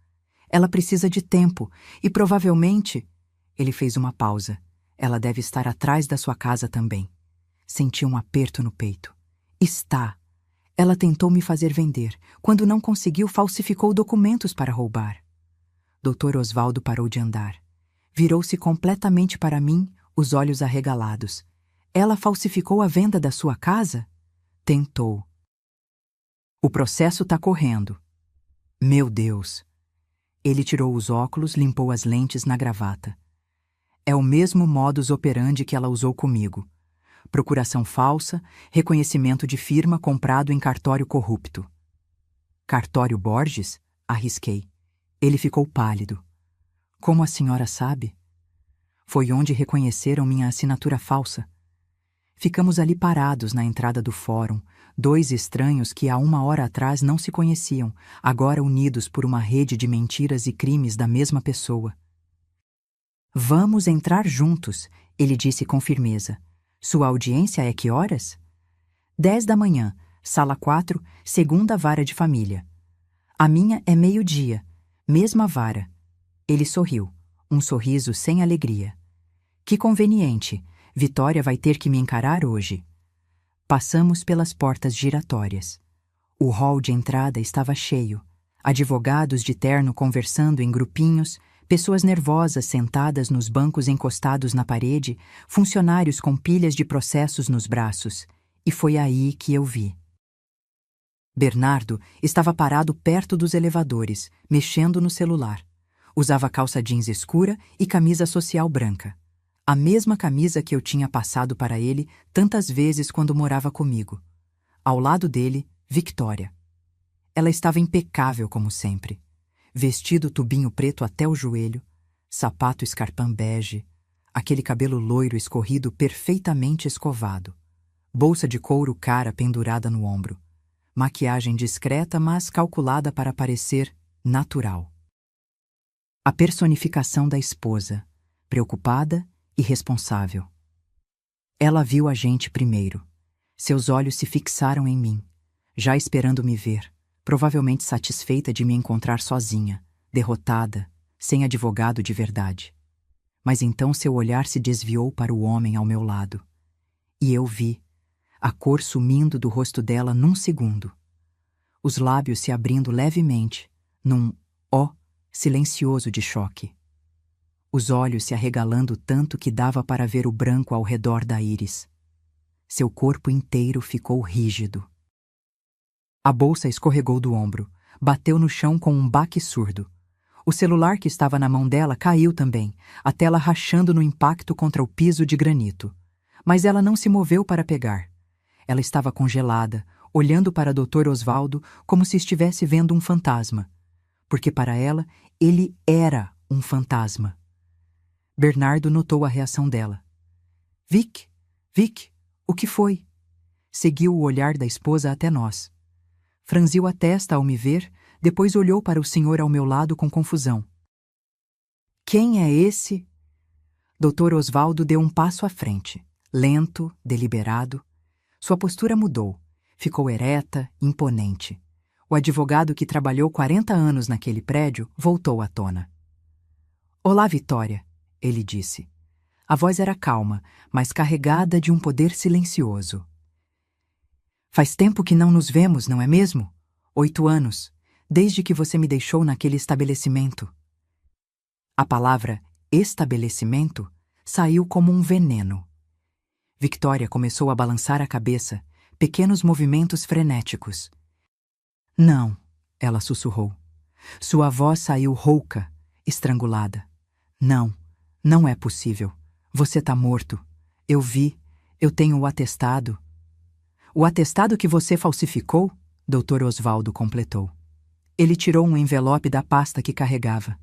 Ela precisa de tempo e provavelmente... Ele fez uma pausa. Ela deve estar atrás da sua casa também. Senti um aperto no peito. Está. Ela tentou me fazer vender. Quando não conseguiu, falsificou documentos para roubar. Dr. Osvaldo parou de andar. Virou-se completamente para mim, os olhos arregalados. Ela falsificou a venda da sua casa? Tentou. O processo está correndo. Meu Deus! Ele tirou os óculos, limpou as lentes na gravata. É o mesmo modus operandi que ela usou comigo. Procuração falsa, reconhecimento de firma comprado em cartório corrupto. Cartório Borges? Arrisquei. Ele ficou pálido. Como a senhora sabe? Foi onde reconheceram minha assinatura falsa. Ficamos ali parados na entrada do fórum, 2 estranhos que há 1 hora atrás não se conheciam, agora unidos por uma rede de mentiras e crimes da mesma pessoa. Vamos entrar juntos, ele disse com firmeza. Sua audiência é que horas? 10 da manhã, sala 4, segunda vara de família. A minha é 12:00, mesma vara. Ele sorriu, um sorriso sem alegria. Que conveniente, Vitória vai ter que me encarar hoje. Passamos pelas portas giratórias. O hall de entrada estava cheio. Advogados de terno conversando em grupinhos, pessoas nervosas sentadas nos bancos encostados na parede, funcionários com pilhas de processos nos braços. E foi aí que eu vi. Bernardo estava parado perto dos elevadores, mexendo no celular. Usava calça jeans escura e camisa social branca. A mesma camisa que eu tinha passado para ele tantas vezes quando morava comigo. Ao lado dele, Victoria. Ela estava impecável como sempre. Vestido tubinho preto até o joelho, sapato escarpin bege, aquele cabelo loiro escorrido perfeitamente escovado, bolsa de couro cara pendurada no ombro, maquiagem discreta mas calculada para parecer natural. A personificação da esposa, preocupada e responsável. Ela viu a gente primeiro. Seus olhos se fixaram em mim, já esperando me ver, provavelmente satisfeita de me encontrar sozinha, derrotada, sem advogado de verdade. Mas então seu olhar se desviou para o homem ao meu lado. E eu vi, a cor sumindo do rosto dela num segundo. Os lábios se abrindo levemente, num ó silencioso de choque. Os olhos se arregalando tanto que dava para ver o branco ao redor da íris. Seu corpo inteiro ficou rígido. A bolsa escorregou do ombro, bateu no chão com um baque surdo. O celular que estava na mão dela caiu também, a tela rachando no impacto contra o piso de granito. Mas ela não se moveu para pegar. Ela estava congelada, olhando para Dr. Osvaldo como se estivesse vendo um fantasma. Porque para ela, ele era um fantasma. Bernardo notou a reação dela. Vic, o que foi? Seguiu o olhar da esposa até nós. Franziu a testa ao me ver, depois olhou para o senhor ao meu lado com confusão. Quem é esse? Dr. Osvaldo deu um passo à frente, lento, deliberado. Sua postura mudou, ficou ereta, imponente. O advogado que trabalhou 40 anos naquele prédio voltou à tona. Olá, Vitória, ele disse. A voz era calma, mas carregada de um poder silencioso. Faz tempo que não nos vemos, não é mesmo? 8 anos, desde que você me deixou naquele estabelecimento. A palavra estabelecimento saiu como um veneno. Victoria começou a balançar a cabeça, pequenos movimentos frenéticos. Não, ela sussurrou. Sua voz saiu rouca, estrangulada. Não é possível. Você tá morto. Eu vi, eu tenho o atestado. O atestado que você falsificou? Dr. Osvaldo completou. Ele tirou um envelope da pasta que carregava.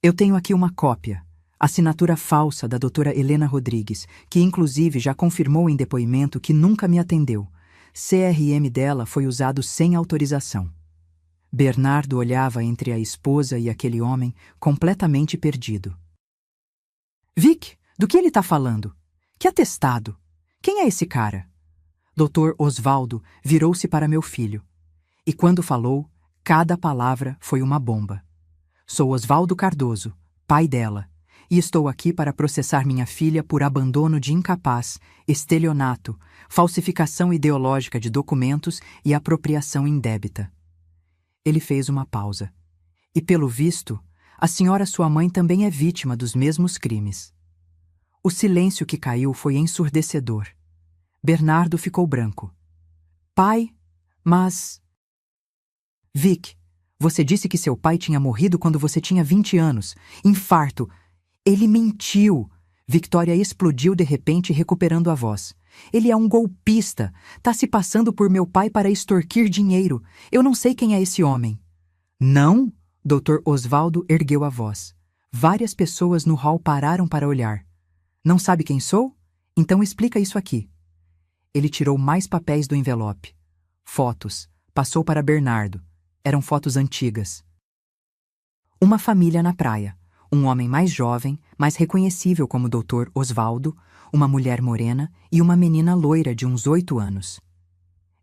Eu tenho aqui uma cópia, assinatura falsa da doutora Helena Rodrigues, que inclusive já confirmou em depoimento que nunca me atendeu. CRM dela foi usado sem autorização. Bernardo olhava entre a esposa e aquele homem, completamente perdido. Vic, do que ele está falando? Que atestado? Quem é esse cara? Dr. Osvaldo virou-se para meu filho. E quando falou, cada palavra foi uma bomba. Sou Osvaldo Cardoso, pai dela, e estou aqui para processar minha filha por abandono de incapaz, estelionato, falsificação ideológica de documentos e apropriação indébita. Ele fez uma pausa. E, pelo visto, a senhora sua mãe também é vítima dos mesmos crimes. O silêncio que caiu foi ensurdecedor. Bernardo ficou branco. Pai, mas... Vic, você disse que seu pai tinha morrido quando você tinha 20 anos. Infarto. Ele mentiu. Victoria explodiu de repente, recuperando a voz. Ele é um golpista. Tá se passando por meu pai para extorquir dinheiro. Eu não sei quem é esse homem. Não? Dr. Osvaldo ergueu a voz. Várias pessoas no hall pararam para olhar. Não sabe quem sou? Então explica isso aqui. Ele tirou mais papéis do envelope. Fotos. Passou para Bernardo. Eram fotos antigas. Uma família na praia. Um homem mais jovem, mais reconhecível como Dr. Osvaldo, uma mulher morena e uma menina loira de uns 8 anos.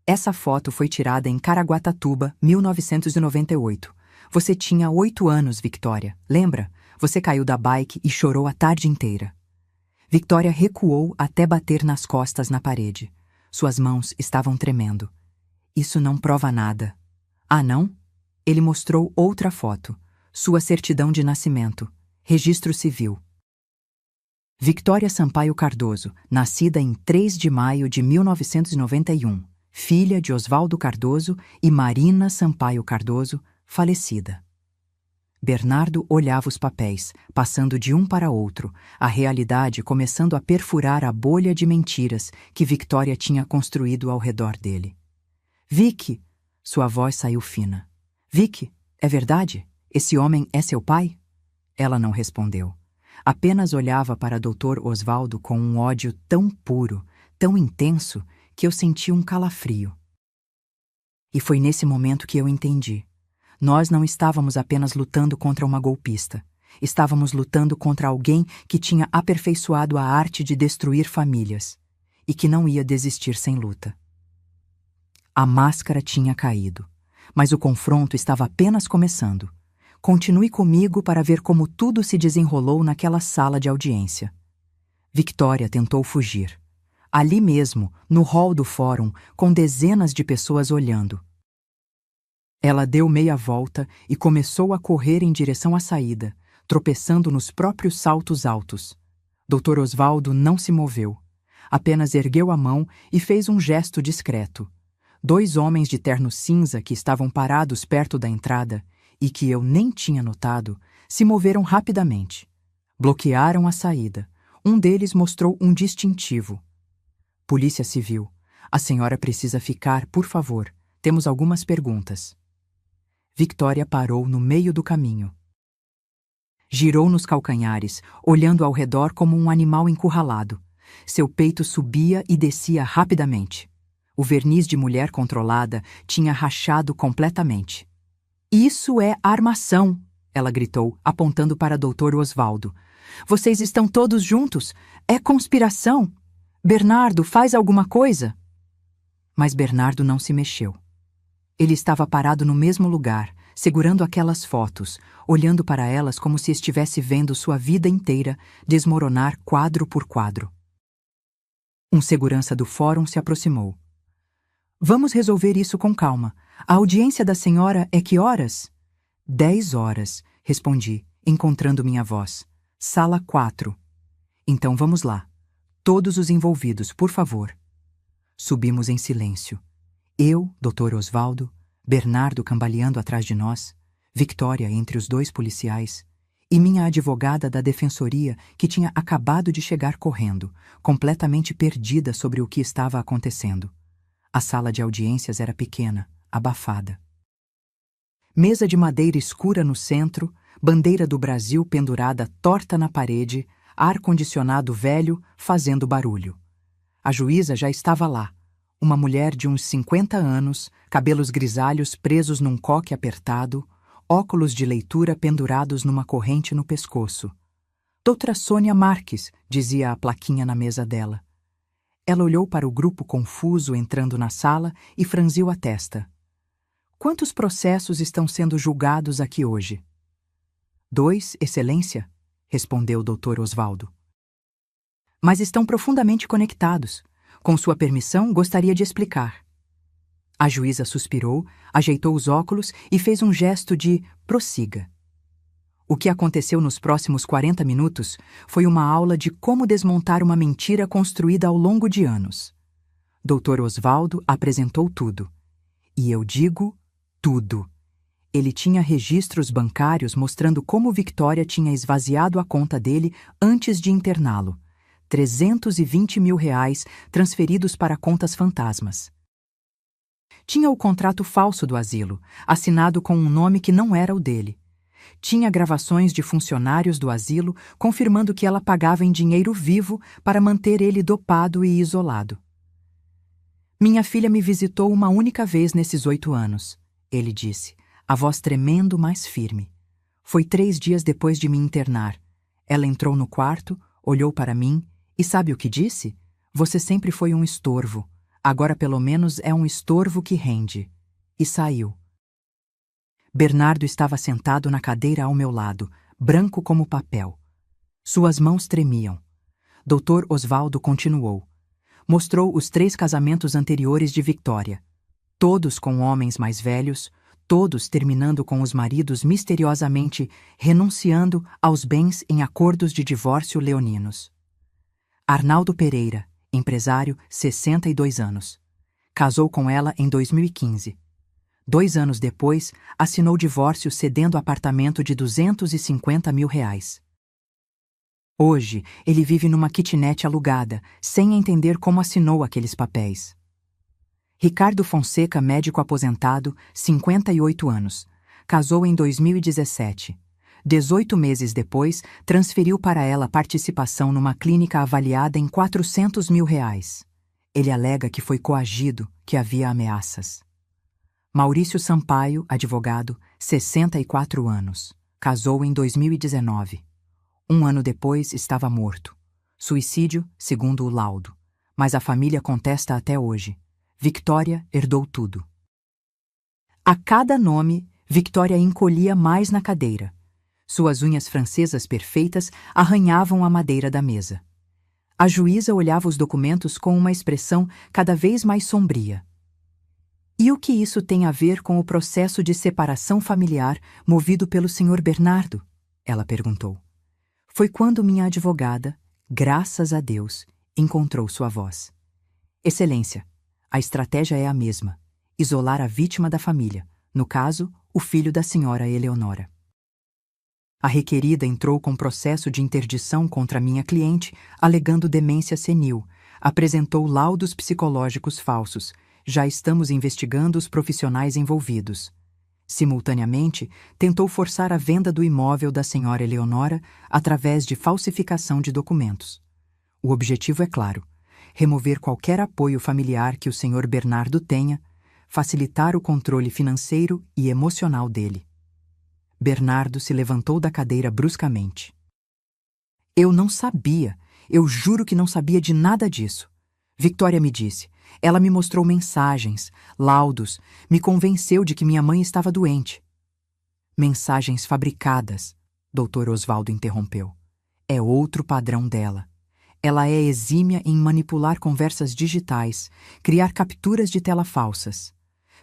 Essa foto foi tirada em Caraguatatuba, 1998. Você tinha 8 anos, Victoria. Lembra? Você caiu da bike e chorou a tarde inteira. Victoria recuou até bater nas costas na parede. Suas mãos estavam tremendo. Isso não prova nada. Ah, não? Ele mostrou outra foto. Sua certidão de nascimento. Registro civil. Victoria Sampaio Cardoso, nascida em 3 de maio de 1991. Filha de Osvaldo Cardoso e Marina Sampaio Cardoso, falecida. Bernardo olhava os papéis, passando de um para outro, a realidade começando a perfurar a bolha de mentiras que Victoria tinha construído ao redor dele. Vic, Sua voz saiu fina. Vicky, é verdade? Esse homem é seu pai? Ela não respondeu. Apenas olhava para Dr. Osvaldo com um ódio tão puro, tão intenso, que eu senti um calafrio. E foi nesse momento que eu entendi. Nós não estávamos apenas lutando contra uma golpista. Estávamos lutando contra alguém que tinha aperfeiçoado a arte de destruir famílias e que não ia desistir sem luta. A máscara tinha caído, mas o confronto estava apenas começando. Continue comigo para ver como tudo se desenrolou naquela sala de audiência. Victoria tentou fugir. Ali mesmo, no hall do fórum, com dezenas de pessoas olhando. Ela deu meia volta e começou a correr em direção à saída, tropeçando nos próprios saltos altos. Dr. Osvaldo não se moveu. Apenas ergueu a mão e fez um gesto discreto. 2 homens de terno cinza que estavam parados perto da entrada e que eu nem tinha notado, se moveram rapidamente. Bloquearam a saída. Um deles mostrou um distintivo. Polícia Civil. A senhora precisa ficar, por favor. Temos algumas perguntas. Victoria parou no meio do caminho. Girou nos calcanhares, olhando ao redor como um animal encurralado. Seu peito subia e descia rapidamente. O verniz de mulher controlada tinha rachado completamente. Isso é armação, ela gritou, apontando para Dr. Osvaldo. Vocês estão todos juntos? É conspiração! Bernardo, faz alguma coisa! Mas Bernardo não se mexeu. Ele estava parado no mesmo lugar, segurando aquelas fotos, olhando para elas como se estivesse vendo sua vida inteira desmoronar quadro por quadro. Um segurança do fórum se aproximou. Vamos resolver isso com calma. A audiência da senhora é que horas? 10 horas, respondi, encontrando minha voz. Sala 4. Então vamos lá. Todos os envolvidos, por favor. Subimos em silêncio. Eu, Dr. Osvaldo, Bernardo cambaleando atrás de nós, Victoria entre os 2 policiais e minha advogada da defensoria que tinha acabado de chegar correndo, completamente perdida sobre o que estava acontecendo. A sala de audiências era pequena, abafada. Mesa de madeira escura no centro, bandeira do Brasil pendurada torta na parede, ar-condicionado velho fazendo barulho. A juíza já estava lá, uma mulher de uns 50 anos, cabelos grisalhos presos num coque apertado, óculos de leitura pendurados numa corrente no pescoço. Doutora Sônia Marques, dizia a plaquinha na mesa dela. Ela olhou para o grupo confuso entrando na sala e franziu a testa. Quantos processos estão sendo julgados aqui hoje? 2, Excelência, respondeu o Dr. Osvaldo. Mas estão profundamente conectados. Com sua permissão, gostaria de explicar. A juíza suspirou, ajeitou os óculos e fez um gesto de prossiga. O que aconteceu nos próximos 40 minutos foi uma aula de como desmontar uma mentira construída ao longo de anos. Dr. Osvaldo apresentou tudo. E eu digo tudo. Ele tinha registros bancários mostrando como Victoria tinha esvaziado a conta dele antes de interná-lo. 320 mil reais transferidos para contas fantasmas. Tinha o contrato falso do asilo, assinado com um nome que não era o dele. Tinha gravações de funcionários do asilo confirmando que ela pagava em dinheiro vivo para manter ele dopado e isolado. Minha filha me visitou uma única vez nesses 8 anos, ele disse, a voz tremendo mais firme. Foi 3 dias depois de me internar. Ela entrou no quarto, olhou para mim e sabe o que disse? Você sempre foi um estorvo. Agora pelo menos é um estorvo que rende. E saiu. Bernardo estava sentado na cadeira ao meu lado, branco como papel. Suas mãos tremiam. Dr. Osvaldo continuou. Mostrou os 3 casamentos anteriores de Victoria. Todos com homens mais velhos, todos terminando com os maridos misteriosamente renunciando aos bens em acordos de divórcio leoninos. Arnaldo Pereira, empresário, 62 anos. Casou com ela em 2015. 2 anos depois, assinou divórcio cedendo apartamento de 250 mil reais. Hoje, ele vive numa kitnet alugada, sem entender como assinou aqueles papéis. Ricardo Fonseca, médico aposentado, 58 anos. Casou em 2017. 18 meses depois, transferiu para ela participação numa clínica avaliada em R$ 400 mil. Ele alega que foi coagido, que havia ameaças. Maurício Sampaio, advogado, 64 anos. Casou em 2019. Um ano depois, estava morto. Suicídio, segundo o laudo. Mas a família contesta até hoje. Victória herdou tudo. A cada nome, Victória encolhia mais na cadeira. Suas unhas francesas perfeitas arranhavam a madeira da mesa. A juíza olhava os documentos com uma expressão cada vez mais sombria. E o que isso tem a ver com o processo de separação familiar movido pelo Sr. Bernardo? Ela perguntou. Foi quando minha advogada, graças a Deus, encontrou sua voz. Excelência, a estratégia é a mesma: isolar a vítima da família, no caso, o filho da senhora Eleonora. A requerida entrou com processo de interdição contra minha cliente, alegando demência senil, apresentou laudos psicológicos falsos. Já estamos investigando os profissionais envolvidos. Simultaneamente, tentou forçar a venda do imóvel da senhora Eleonora através de falsificação de documentos. O objetivo é claro: remover qualquer apoio familiar que o Sr. Bernardo tenha, facilitar o controle financeiro e emocional dele. Bernardo se levantou da cadeira bruscamente. Eu não sabia, eu juro que não sabia de nada disso. Victória me disse. Ela me mostrou mensagens, laudos, me convenceu de que minha mãe estava doente. Mensagens fabricadas, Dr. Osvaldo interrompeu. É outro padrão dela. Ela é exímia em manipular conversas digitais, criar capturas de tela falsas.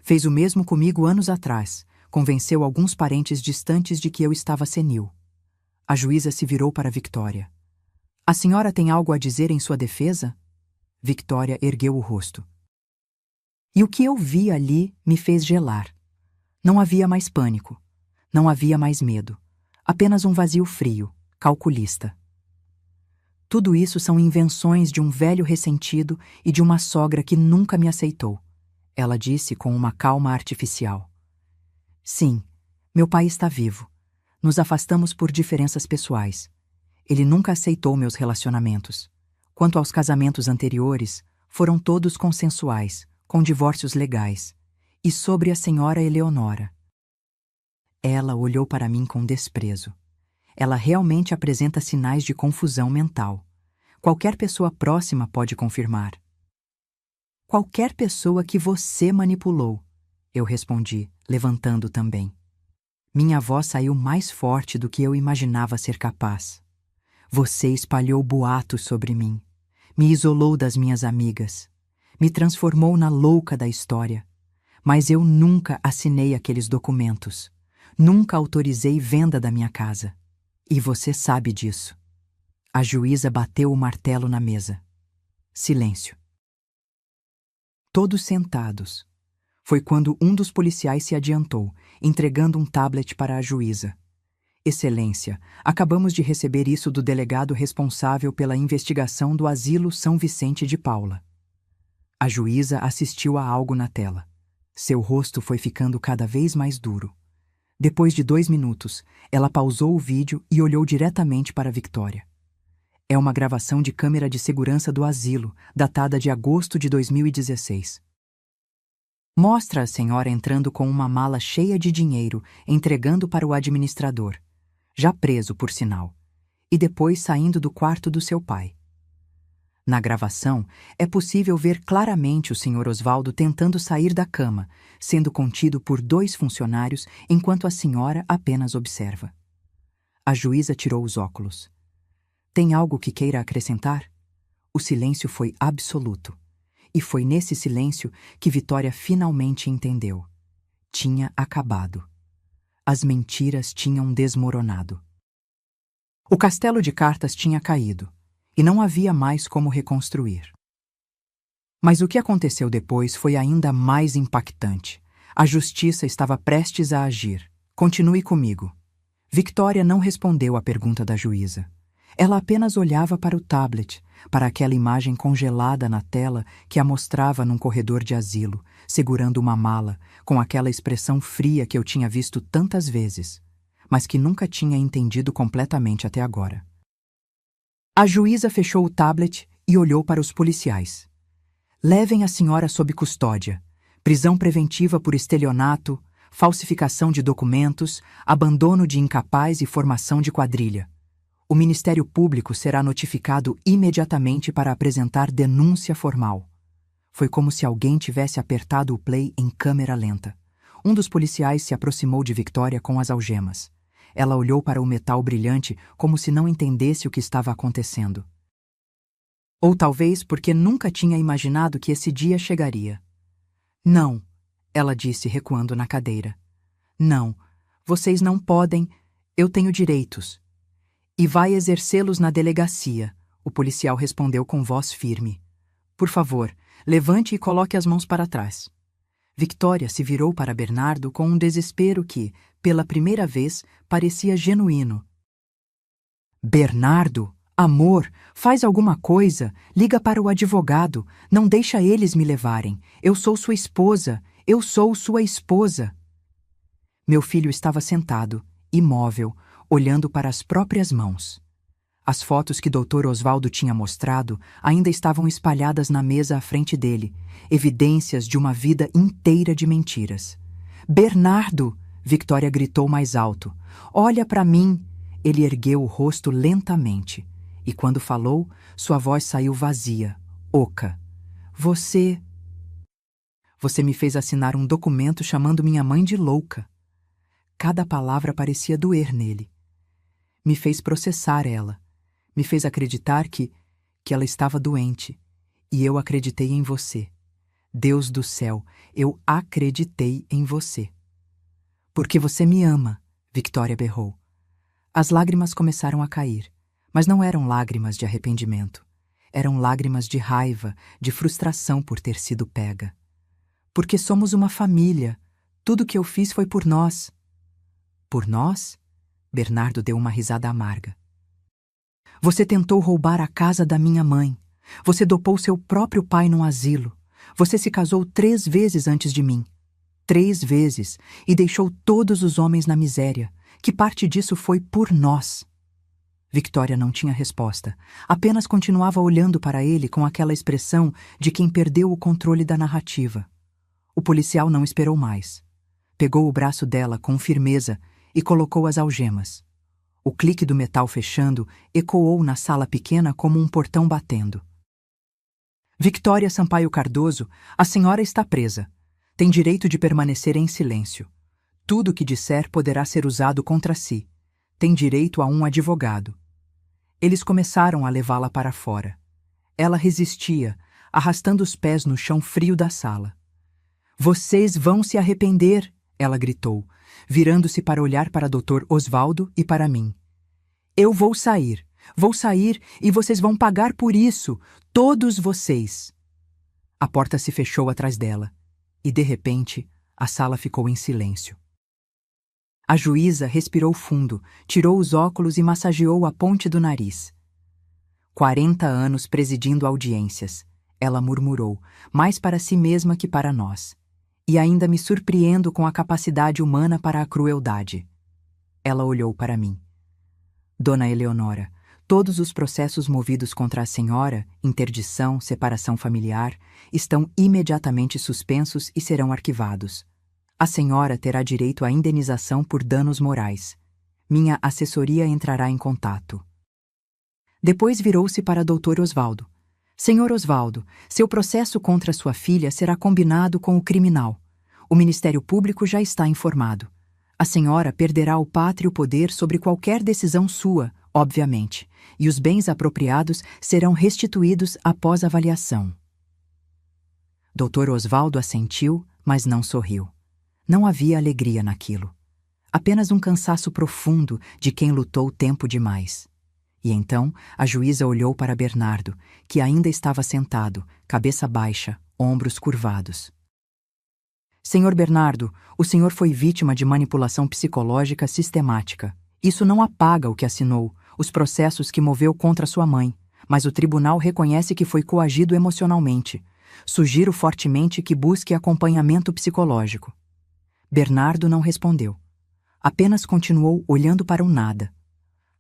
Fez o mesmo comigo anos atrás, convenceu alguns parentes distantes de que eu estava senil. A juíza se virou para Victória. A senhora tem algo a dizer em sua defesa? Victória ergueu o rosto. E o que eu vi ali me fez gelar. Não havia mais pânico. Não havia mais medo. Apenas um vazio frio, calculista. Tudo isso são invenções de um velho ressentido e de uma sogra que nunca me aceitou, ela disse com uma calma artificial. Sim, meu pai está vivo. Nos afastamos por diferenças pessoais. Ele nunca aceitou meus relacionamentos. Quanto aos casamentos anteriores, foram todos consensuais, com divórcios legais. E sobre a senhora Eleonora. Ela olhou para mim com desprezo. Ela realmente apresenta sinais de confusão mental. Qualquer pessoa próxima pode confirmar. Qualquer pessoa que você manipulou, eu respondi, levantando também. Minha voz saiu mais forte do que eu imaginava ser capaz. Você espalhou boatos sobre mim, me isolou das minhas amigas, me transformou na louca da história. Mas eu nunca assinei aqueles documentos, nunca autorizei venda da minha casa. E você sabe disso. A juíza bateu o martelo na mesa. Silêncio. Todos sentados. Foi quando um dos policiais se adiantou, entregando um tablet para a juíza. Excelência, acabamos de receber isso do delegado responsável pela investigação do Asilo São Vicente de Paula. A juíza assistiu a algo na tela. Seu rosto foi ficando cada vez mais duro. Depois de 2 minutos, ela pausou o vídeo e olhou diretamente para Victória. É uma gravação de câmera de segurança do asilo, datada de agosto de 2016. Mostra a senhora entrando com uma mala cheia de dinheiro, entregando para o administrador, já preso por sinal, e depois saindo do quarto do seu pai. Na gravação, é possível ver claramente o Sr. Osvaldo tentando sair da cama, sendo contido por 2 funcionários enquanto a senhora apenas observa. A juíza tirou os óculos. Tem algo que queira acrescentar? O silêncio foi absoluto. E foi nesse silêncio que Vitória finalmente entendeu. Tinha acabado. As mentiras tinham desmoronado. O castelo de cartas tinha caído, e não havia mais como reconstruir. Mas o que aconteceu depois foi ainda mais impactante. A justiça estava prestes a agir. Continue comigo. Victória não respondeu à pergunta da juíza. Ela apenas olhava para o tablet, para aquela imagem congelada na tela que a mostrava num corredor de asilo, segurando uma mala, com aquela expressão fria que eu tinha visto tantas vezes, mas que nunca tinha entendido completamente até agora. A juíza fechou o tablet e olhou para os policiais. Levem a senhora sob custódia. Prisão preventiva por estelionato, falsificação de documentos, abandono de incapaz e formação de quadrilha. O Ministério Público será notificado imediatamente para apresentar denúncia formal. Foi como se alguém tivesse apertado o play em câmera lenta. Um dos policiais se aproximou de Victoria com as algemas. Ela olhou para o metal brilhante como se não entendesse o que estava acontecendo. Ou talvez porque nunca tinha imaginado que esse dia chegaria. Não, ela disse, recuando na cadeira. Não, vocês não podem, eu tenho direitos. E vai exercê-los na delegacia, o policial respondeu com voz firme. Por favor, levante e coloque as mãos para trás. Victoria se virou para Bernardo com um desespero que, pela primeira vez, parecia genuíno. Bernardo, amor, faz alguma coisa, liga para o advogado, não deixa eles me levarem. Eu sou sua esposa, eu sou sua esposa. Meu filho estava sentado, imóvel, olhando para as próprias mãos. As fotos que Dr. Osvaldo tinha mostrado ainda estavam espalhadas na mesa à frente dele, evidências de uma vida inteira de mentiras. Bernardo! Victoria gritou mais alto. Olha para mim! Ele ergueu o rosto lentamente, e quando falou, sua voz saiu vazia, oca. Você me fez assinar um documento chamando minha mãe de louca. Cada palavra parecia doer nele. Me fez processar ela. Me fez acreditar que ela estava doente. E eu acreditei em você. Deus do céu, eu acreditei em você. Porque você me ama, Victoria berrou. As lágrimas começaram a cair, mas não eram lágrimas de arrependimento. Eram lágrimas de raiva, de frustração por ter sido pega. Porque somos uma família. Tudo que eu fiz foi por nós. Por nós? Bernardo deu uma risada amarga. Você tentou roubar a casa da minha mãe. Você dopou seu próprio pai num asilo. Você se casou 3 vezes antes de mim. 3 vezes. E deixou todos os homens na miséria. Que parte disso foi por nós? Victoria não tinha resposta. Apenas continuava olhando para ele com aquela expressão de quem perdeu o controle da narrativa. O policial não esperou mais. Pegou o braço dela com firmeza e colocou as algemas. O clique do metal fechando ecoou na sala pequena como um portão batendo. Victoria Sampaio Cardoso, a senhora está presa. Tem direito de permanecer em silêncio. Tudo o que disser poderá ser usado contra si. Tem direito a um advogado. Eles começaram a levá-la para fora. Ela resistia, arrastando os pés no chão frio da sala. Vocês vão se arrepender, ela gritou, virando-se para olhar para Dr. Osvaldo e para mim. Eu vou sair e vocês vão pagar por isso, todos vocês. A porta se fechou atrás dela e, de repente, a sala ficou em silêncio. A juíza respirou fundo, tirou os óculos e massageou a ponte do nariz. 40 anos presidindo audiências, ela murmurou, mais para si mesma que para nós. E ainda me surpreendo com a capacidade humana para a crueldade. Ela olhou para mim. Dona Eleonora, todos os processos movidos contra a senhora, interdição, separação familiar, estão imediatamente suspensos e serão arquivados. A senhora terá direito à indenização por danos morais. Minha assessoria entrará em contato. Depois virou-se para Dr. Osvaldo. Senhor Osvaldo, seu processo contra sua filha será combinado com o criminal. O Ministério Público já está informado. A senhora perderá o pátrio poder sobre qualquer decisão sua, obviamente, e os bens apropriados serão restituídos após avaliação. Dr. Osvaldo assentiu, mas não sorriu. Não havia alegria naquilo. Apenas um cansaço profundo de quem lutou tempo demais. E então a juíza olhou para Bernardo, que ainda estava sentado, cabeça baixa, ombros curvados. Senhor Bernardo, o senhor foi vítima de manipulação psicológica sistemática. Isso não apaga o que assinou, os processos que moveu contra sua mãe, mas o tribunal reconhece que foi coagido emocionalmente. Sugiro fortemente que busque acompanhamento psicológico. Bernardo não respondeu. Apenas continuou olhando para o nada.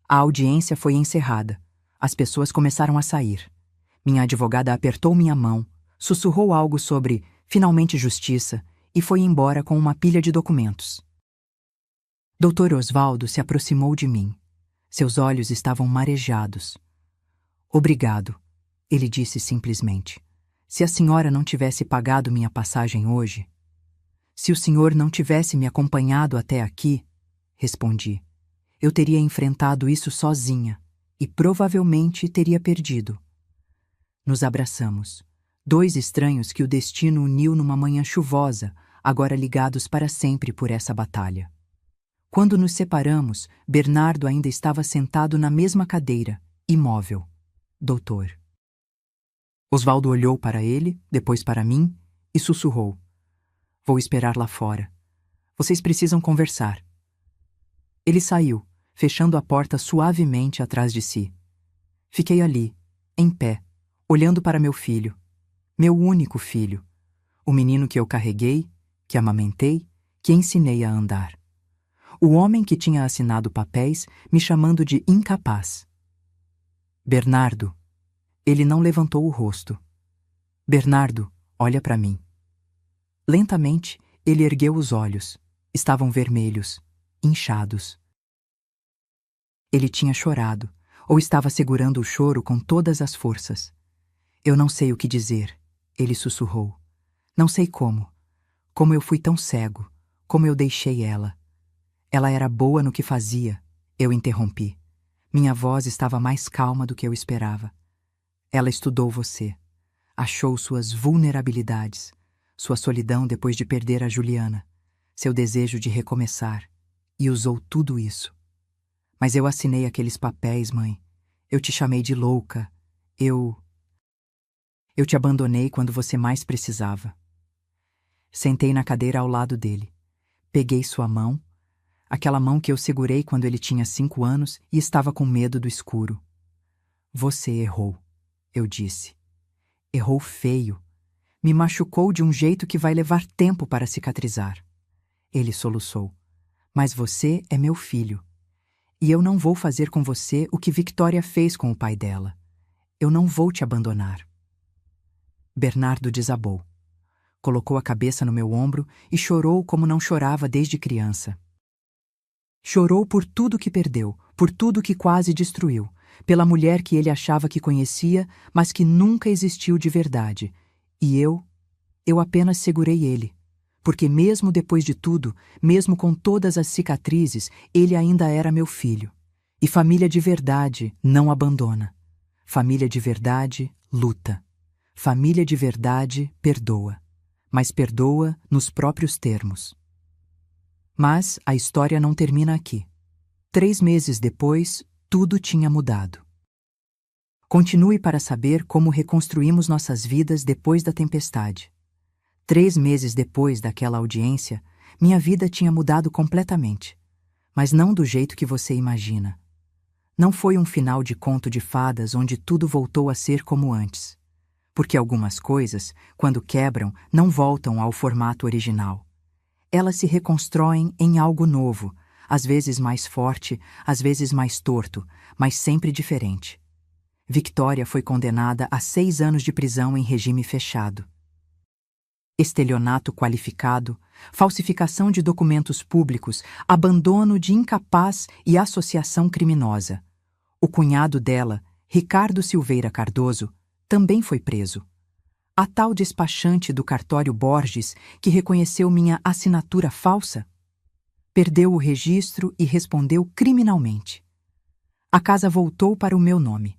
A audiência foi encerrada. As pessoas começaram a sair. Minha advogada apertou minha mão, sussurrou algo sobre finalmente justiça e foi embora com uma pilha de documentos. Dr. Osvaldo se aproximou de mim. Seus olhos estavam marejados. Obrigado, ele disse simplesmente. Se a senhora não tivesse pagado minha passagem hoje... Se o senhor não tivesse me acompanhado até aqui, respondi, eu teria enfrentado isso sozinha e provavelmente teria perdido. Nos abraçamos, dois estranhos que o destino uniu numa manhã chuvosa, agora ligados para sempre por essa batalha. Quando nos separamos, Bernardo ainda estava sentado na mesma cadeira, imóvel. Doutor. Osvaldo olhou para ele, depois para mim, e sussurrou. Vou esperar lá fora. Vocês precisam conversar. Ele saiu, fechando a porta suavemente atrás de si. Fiquei ali, em pé, olhando para meu filho. Meu único filho. O menino que eu carreguei, que amamentei, que ensinei a andar. O homem que tinha assinado papéis me chamando de incapaz. Bernardo. Ele não levantou o rosto. Bernardo, olha para mim. Lentamente, ele ergueu os olhos. Estavam vermelhos, inchados. Ele tinha chorado, ou estava segurando o choro com todas as forças. Eu não sei o que dizer, ele sussurrou. Não sei como. Como eu fui tão cego, como eu deixei ela. Ela era boa no que fazia, eu interrompi. Minha voz estava mais calma do que eu esperava. Ela estudou você. Achou suas vulnerabilidades, sua solidão depois de perder a Juliana, seu desejo de recomeçar, e usou tudo isso. Mas eu assinei aqueles papéis, mãe. Eu te chamei de louca. Eu te abandonei quando você mais precisava. Sentei na cadeira ao lado dele. Peguei sua mão, aquela mão que eu segurei quando ele tinha 5 anos e estava com medo do escuro. Você errou, eu disse. Errou feio. Me machucou de um jeito que vai levar tempo para cicatrizar. Ele soluçou. Mas você é meu filho. E eu não vou fazer com você o que Victoria fez com o pai dela. Eu não vou te abandonar. Bernardo desabou. Colocou a cabeça no meu ombro e chorou como não chorava desde criança. Chorou por tudo que perdeu, por tudo que quase destruiu, pela mulher que ele achava que conhecia, mas que nunca existiu de verdade. E eu apenas segurei ele, porque mesmo depois de tudo, mesmo com todas as cicatrizes, ele ainda era meu filho. E família de verdade não abandona. Família de verdade luta. Família de verdade perdoa. Mas perdoa nos próprios termos. Mas a história não termina aqui. 3 meses depois, tudo tinha mudado. Continue para saber como reconstruímos nossas vidas depois da tempestade. 3 meses depois daquela audiência, minha vida tinha mudado completamente. Mas não do jeito que você imagina. Não foi um final de conto de fadas onde tudo voltou a ser como antes. Porque algumas coisas, quando quebram, não voltam ao formato original. Elas se reconstroem em algo novo, às vezes mais forte, às vezes mais torto, mas sempre diferente. Victoria foi condenada a 6 anos de prisão em regime fechado. Estelionato qualificado, falsificação de documentos públicos, abandono de incapaz e associação criminosa. O cunhado dela, Ricardo Silveira Cardoso, também foi preso. A tal despachante do cartório Borges, que reconheceu minha assinatura falsa, perdeu o registro e respondeu criminalmente. A casa voltou para o meu nome,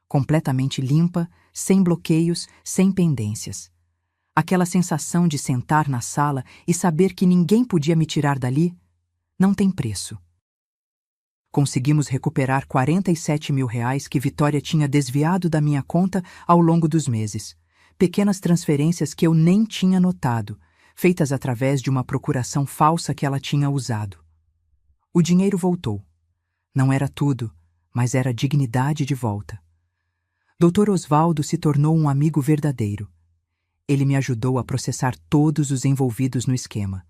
completamente limpa, sem bloqueios, sem pendências. Aquela sensação de sentar na sala e saber que ninguém podia me tirar dali, não tem preço. Conseguimos recuperar R$ 47.000 que Vitória tinha desviado da minha conta ao longo dos meses. Pequenas transferências que eu nem tinha notado, feitas através de uma procuração falsa que ela tinha usado. O dinheiro voltou. Não era tudo, mas era dignidade de volta. Dr. Osvaldo se tornou um amigo verdadeiro. Ele me ajudou a processar todos os envolvidos no esquema.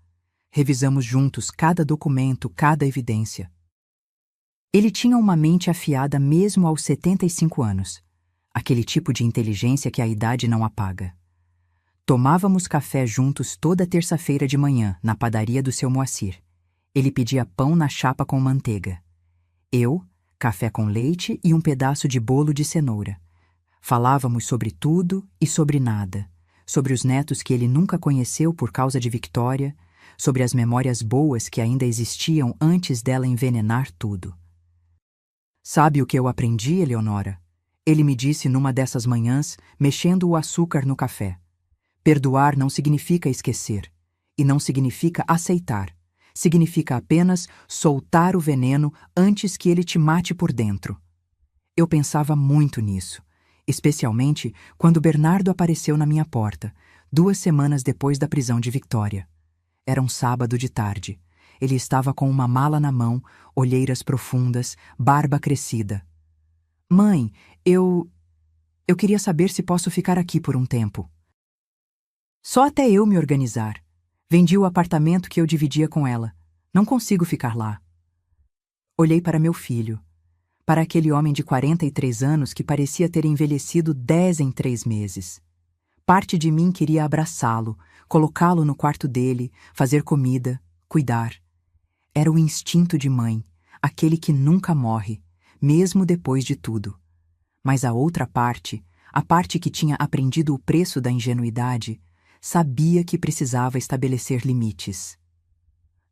Revisamos juntos cada documento, cada evidência. Ele tinha uma mente afiada mesmo aos 75 anos. Aquele tipo de inteligência que a idade não apaga. Tomávamos café juntos toda terça-feira de manhã, na padaria do seu Moacir. Ele pedia pão na chapa com manteiga. Eu, café com leite e um pedaço de bolo de cenoura. Falávamos sobre tudo e sobre nada. Sobre os netos que ele nunca conheceu por causa de Victoria, sobre as memórias boas que ainda existiam antes dela envenenar tudo. Sabe o que eu aprendi, Eleonora? Ele me disse numa dessas manhãs, mexendo o açúcar no café. Perdoar não significa esquecer, e não significa aceitar. Significa apenas soltar o veneno antes que ele te mate por dentro. Eu pensava muito nisso, especialmente quando Bernardo apareceu na minha porta, 2 semanas depois da prisão de Victoria. Era um sábado de tarde. Ele estava com uma mala na mão, olheiras profundas, barba crescida. Mãe, eu queria saber se posso ficar aqui por um tempo. Só até eu me organizar. Vendi o apartamento que eu dividia com ela. Não consigo ficar lá. Olhei para meu filho, para aquele homem de 43 anos que parecia ter envelhecido 10 em 3 meses. Parte de mim queria abraçá-lo, colocá-lo no quarto dele, fazer comida, cuidar. Era o instinto de mãe, aquele que nunca morre, mesmo depois de tudo. Mas a outra parte, a parte que tinha aprendido o preço da ingenuidade, sabia que precisava estabelecer limites.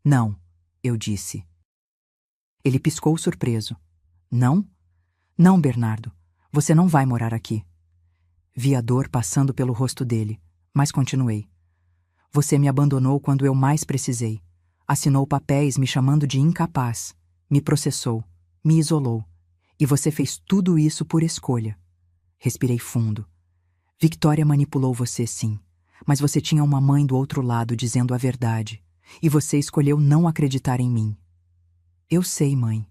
Não, eu disse. Ele piscou surpreso. Não? Não, Bernardo. Você não vai morar aqui. Vi a dor passando pelo rosto dele, mas continuei. Você me abandonou quando eu mais precisei. Assinou papéis me chamando de incapaz. Me processou. Me isolou. E você fez tudo isso por escolha. Respirei fundo. Victoria manipulou você, sim. Mas você tinha uma mãe do outro lado dizendo a verdade. E você escolheu não acreditar em mim. Eu sei, mãe.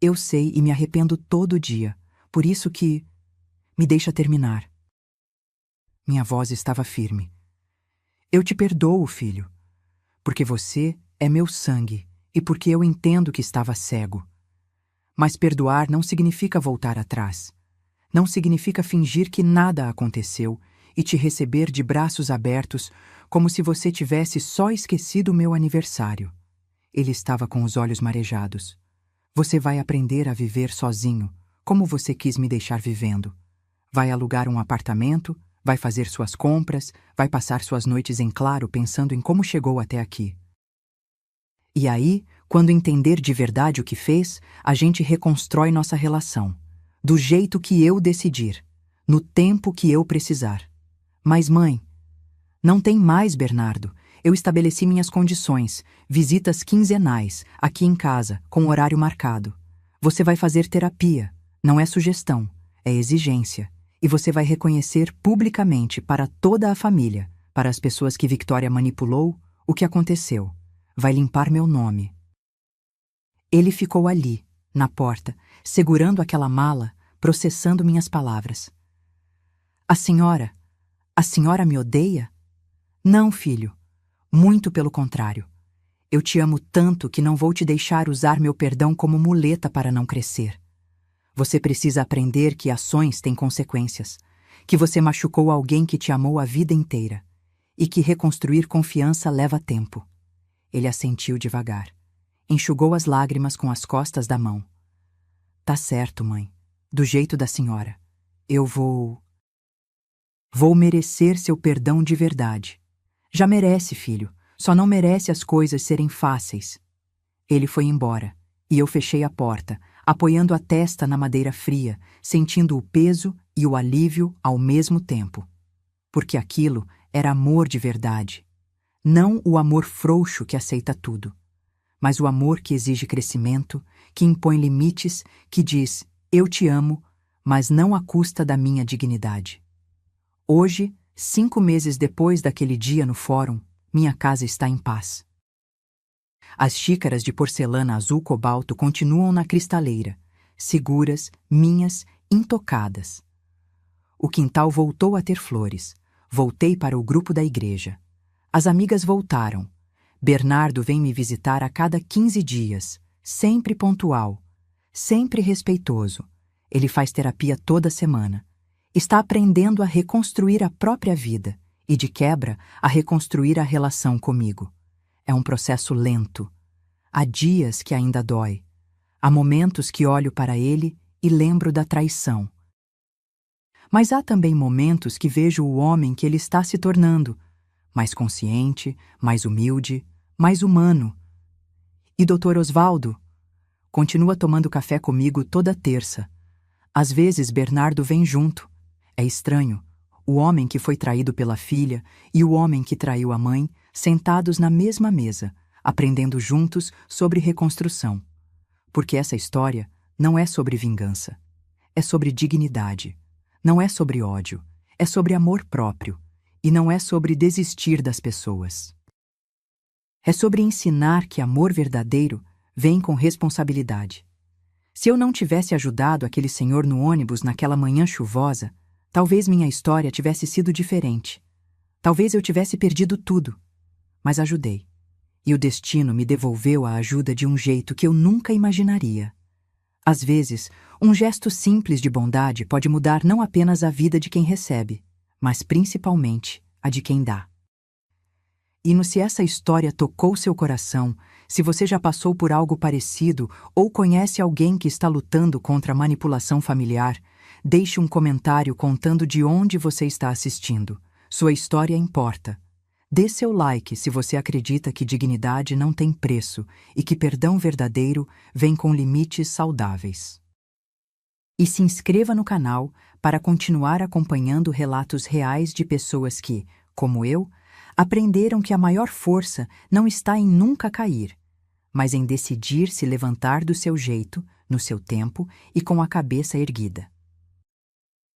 Eu sei e me arrependo todo dia. Por isso que... Me deixa terminar. Minha voz estava firme. Eu te perdoo, filho. Porque você é meu sangue e porque eu entendo que estava cego. Mas perdoar não significa voltar atrás. Não significa fingir que nada aconteceu e te receber de braços abertos como se você tivesse só esquecido o meu aniversário. Ele estava com os olhos marejados. Você vai aprender a viver sozinho, como você quis me deixar vivendo. Vai alugar um apartamento, vai fazer suas compras, vai passar suas noites em claro pensando em como chegou até aqui. E aí, quando entender de verdade o que fez, a gente reconstrói nossa relação. Do jeito que eu decidir, no tempo que eu precisar. Mas, mãe, não tem mais, Bernardo. Eu estabeleci minhas condições, visitas quinzenais, aqui em casa, com horário marcado. Você vai fazer terapia, não é sugestão, é exigência. E você vai reconhecer publicamente para toda a família, para as pessoas que Victoria manipulou, o que aconteceu. Vai limpar meu nome. Ele ficou ali, na porta, segurando aquela mala, processando minhas palavras. A senhora me odeia? Não, filho. Muito pelo contrário. Eu te amo tanto que não vou te deixar usar meu perdão como muleta para não crescer. Você precisa aprender que ações têm consequências, que você machucou alguém que te amou a vida inteira e que reconstruir confiança leva tempo. Ele assentiu devagar. Enxugou as lágrimas com as costas da mão. Tá certo, mãe. Do jeito da senhora. Eu vou merecer seu perdão de verdade. Já merece, filho. Só não merece as coisas serem fáceis. Ele foi embora, e eu fechei a porta, apoiando a testa na madeira fria, sentindo o peso e o alívio ao mesmo tempo. Porque aquilo era amor de verdade. Não o amor frouxo que aceita tudo, mas o amor que exige crescimento, que impõe limites, que diz, eu te amo, mas não à custa da minha dignidade. Hoje, 5 meses depois daquele dia no fórum, minha casa está em paz. As xícaras de porcelana azul cobalto continuam na cristaleira, seguras, minhas, intocadas. O quintal voltou a ter flores. Voltei para o grupo da igreja. As amigas voltaram. Bernardo vem me visitar a cada 15 dias, sempre pontual, sempre respeitoso. Ele faz terapia toda semana. Está aprendendo a reconstruir a própria vida e, de quebra, a reconstruir a relação comigo. É um processo lento. Há dias que ainda dói. Há momentos que olho para ele e lembro da traição. Mas há também momentos que vejo o homem que ele está se tornando, mais consciente, mais humilde, mais humano. E Dr. Osvaldo continua tomando café comigo toda terça. Às vezes Bernardo vem junto. É estranho. O homem que foi traído pela filha e o homem que traiu a mãe, sentados na mesma mesa, aprendendo juntos sobre reconstrução. Porque essa história não é sobre vingança. É sobre dignidade. Não é sobre ódio. É sobre amor próprio. E não é sobre desistir das pessoas. É sobre ensinar que amor verdadeiro vem com responsabilidade. Se eu não tivesse ajudado aquele senhor no ônibus naquela manhã chuvosa, talvez minha história tivesse sido diferente. Talvez eu tivesse perdido tudo. Mas ajudei. E o destino me devolveu a ajuda de um jeito que eu nunca imaginaria. Às vezes, um gesto simples de bondade pode mudar não apenas a vida de quem recebe, mas principalmente a de quem dá. E se essa história tocou seu coração, se você já passou por algo parecido ou conhece alguém que está lutando contra a manipulação familiar, deixe um comentário contando de onde você está assistindo. Sua história importa. Dê seu like se você acredita que dignidade não tem preço e que perdão verdadeiro vem com limites saudáveis. E se inscreva no canal para continuar acompanhando relatos reais de pessoas que, como eu, aprenderam que a maior força não está em nunca cair, mas em decidir se levantar do seu jeito, no seu tempo e com a cabeça erguida.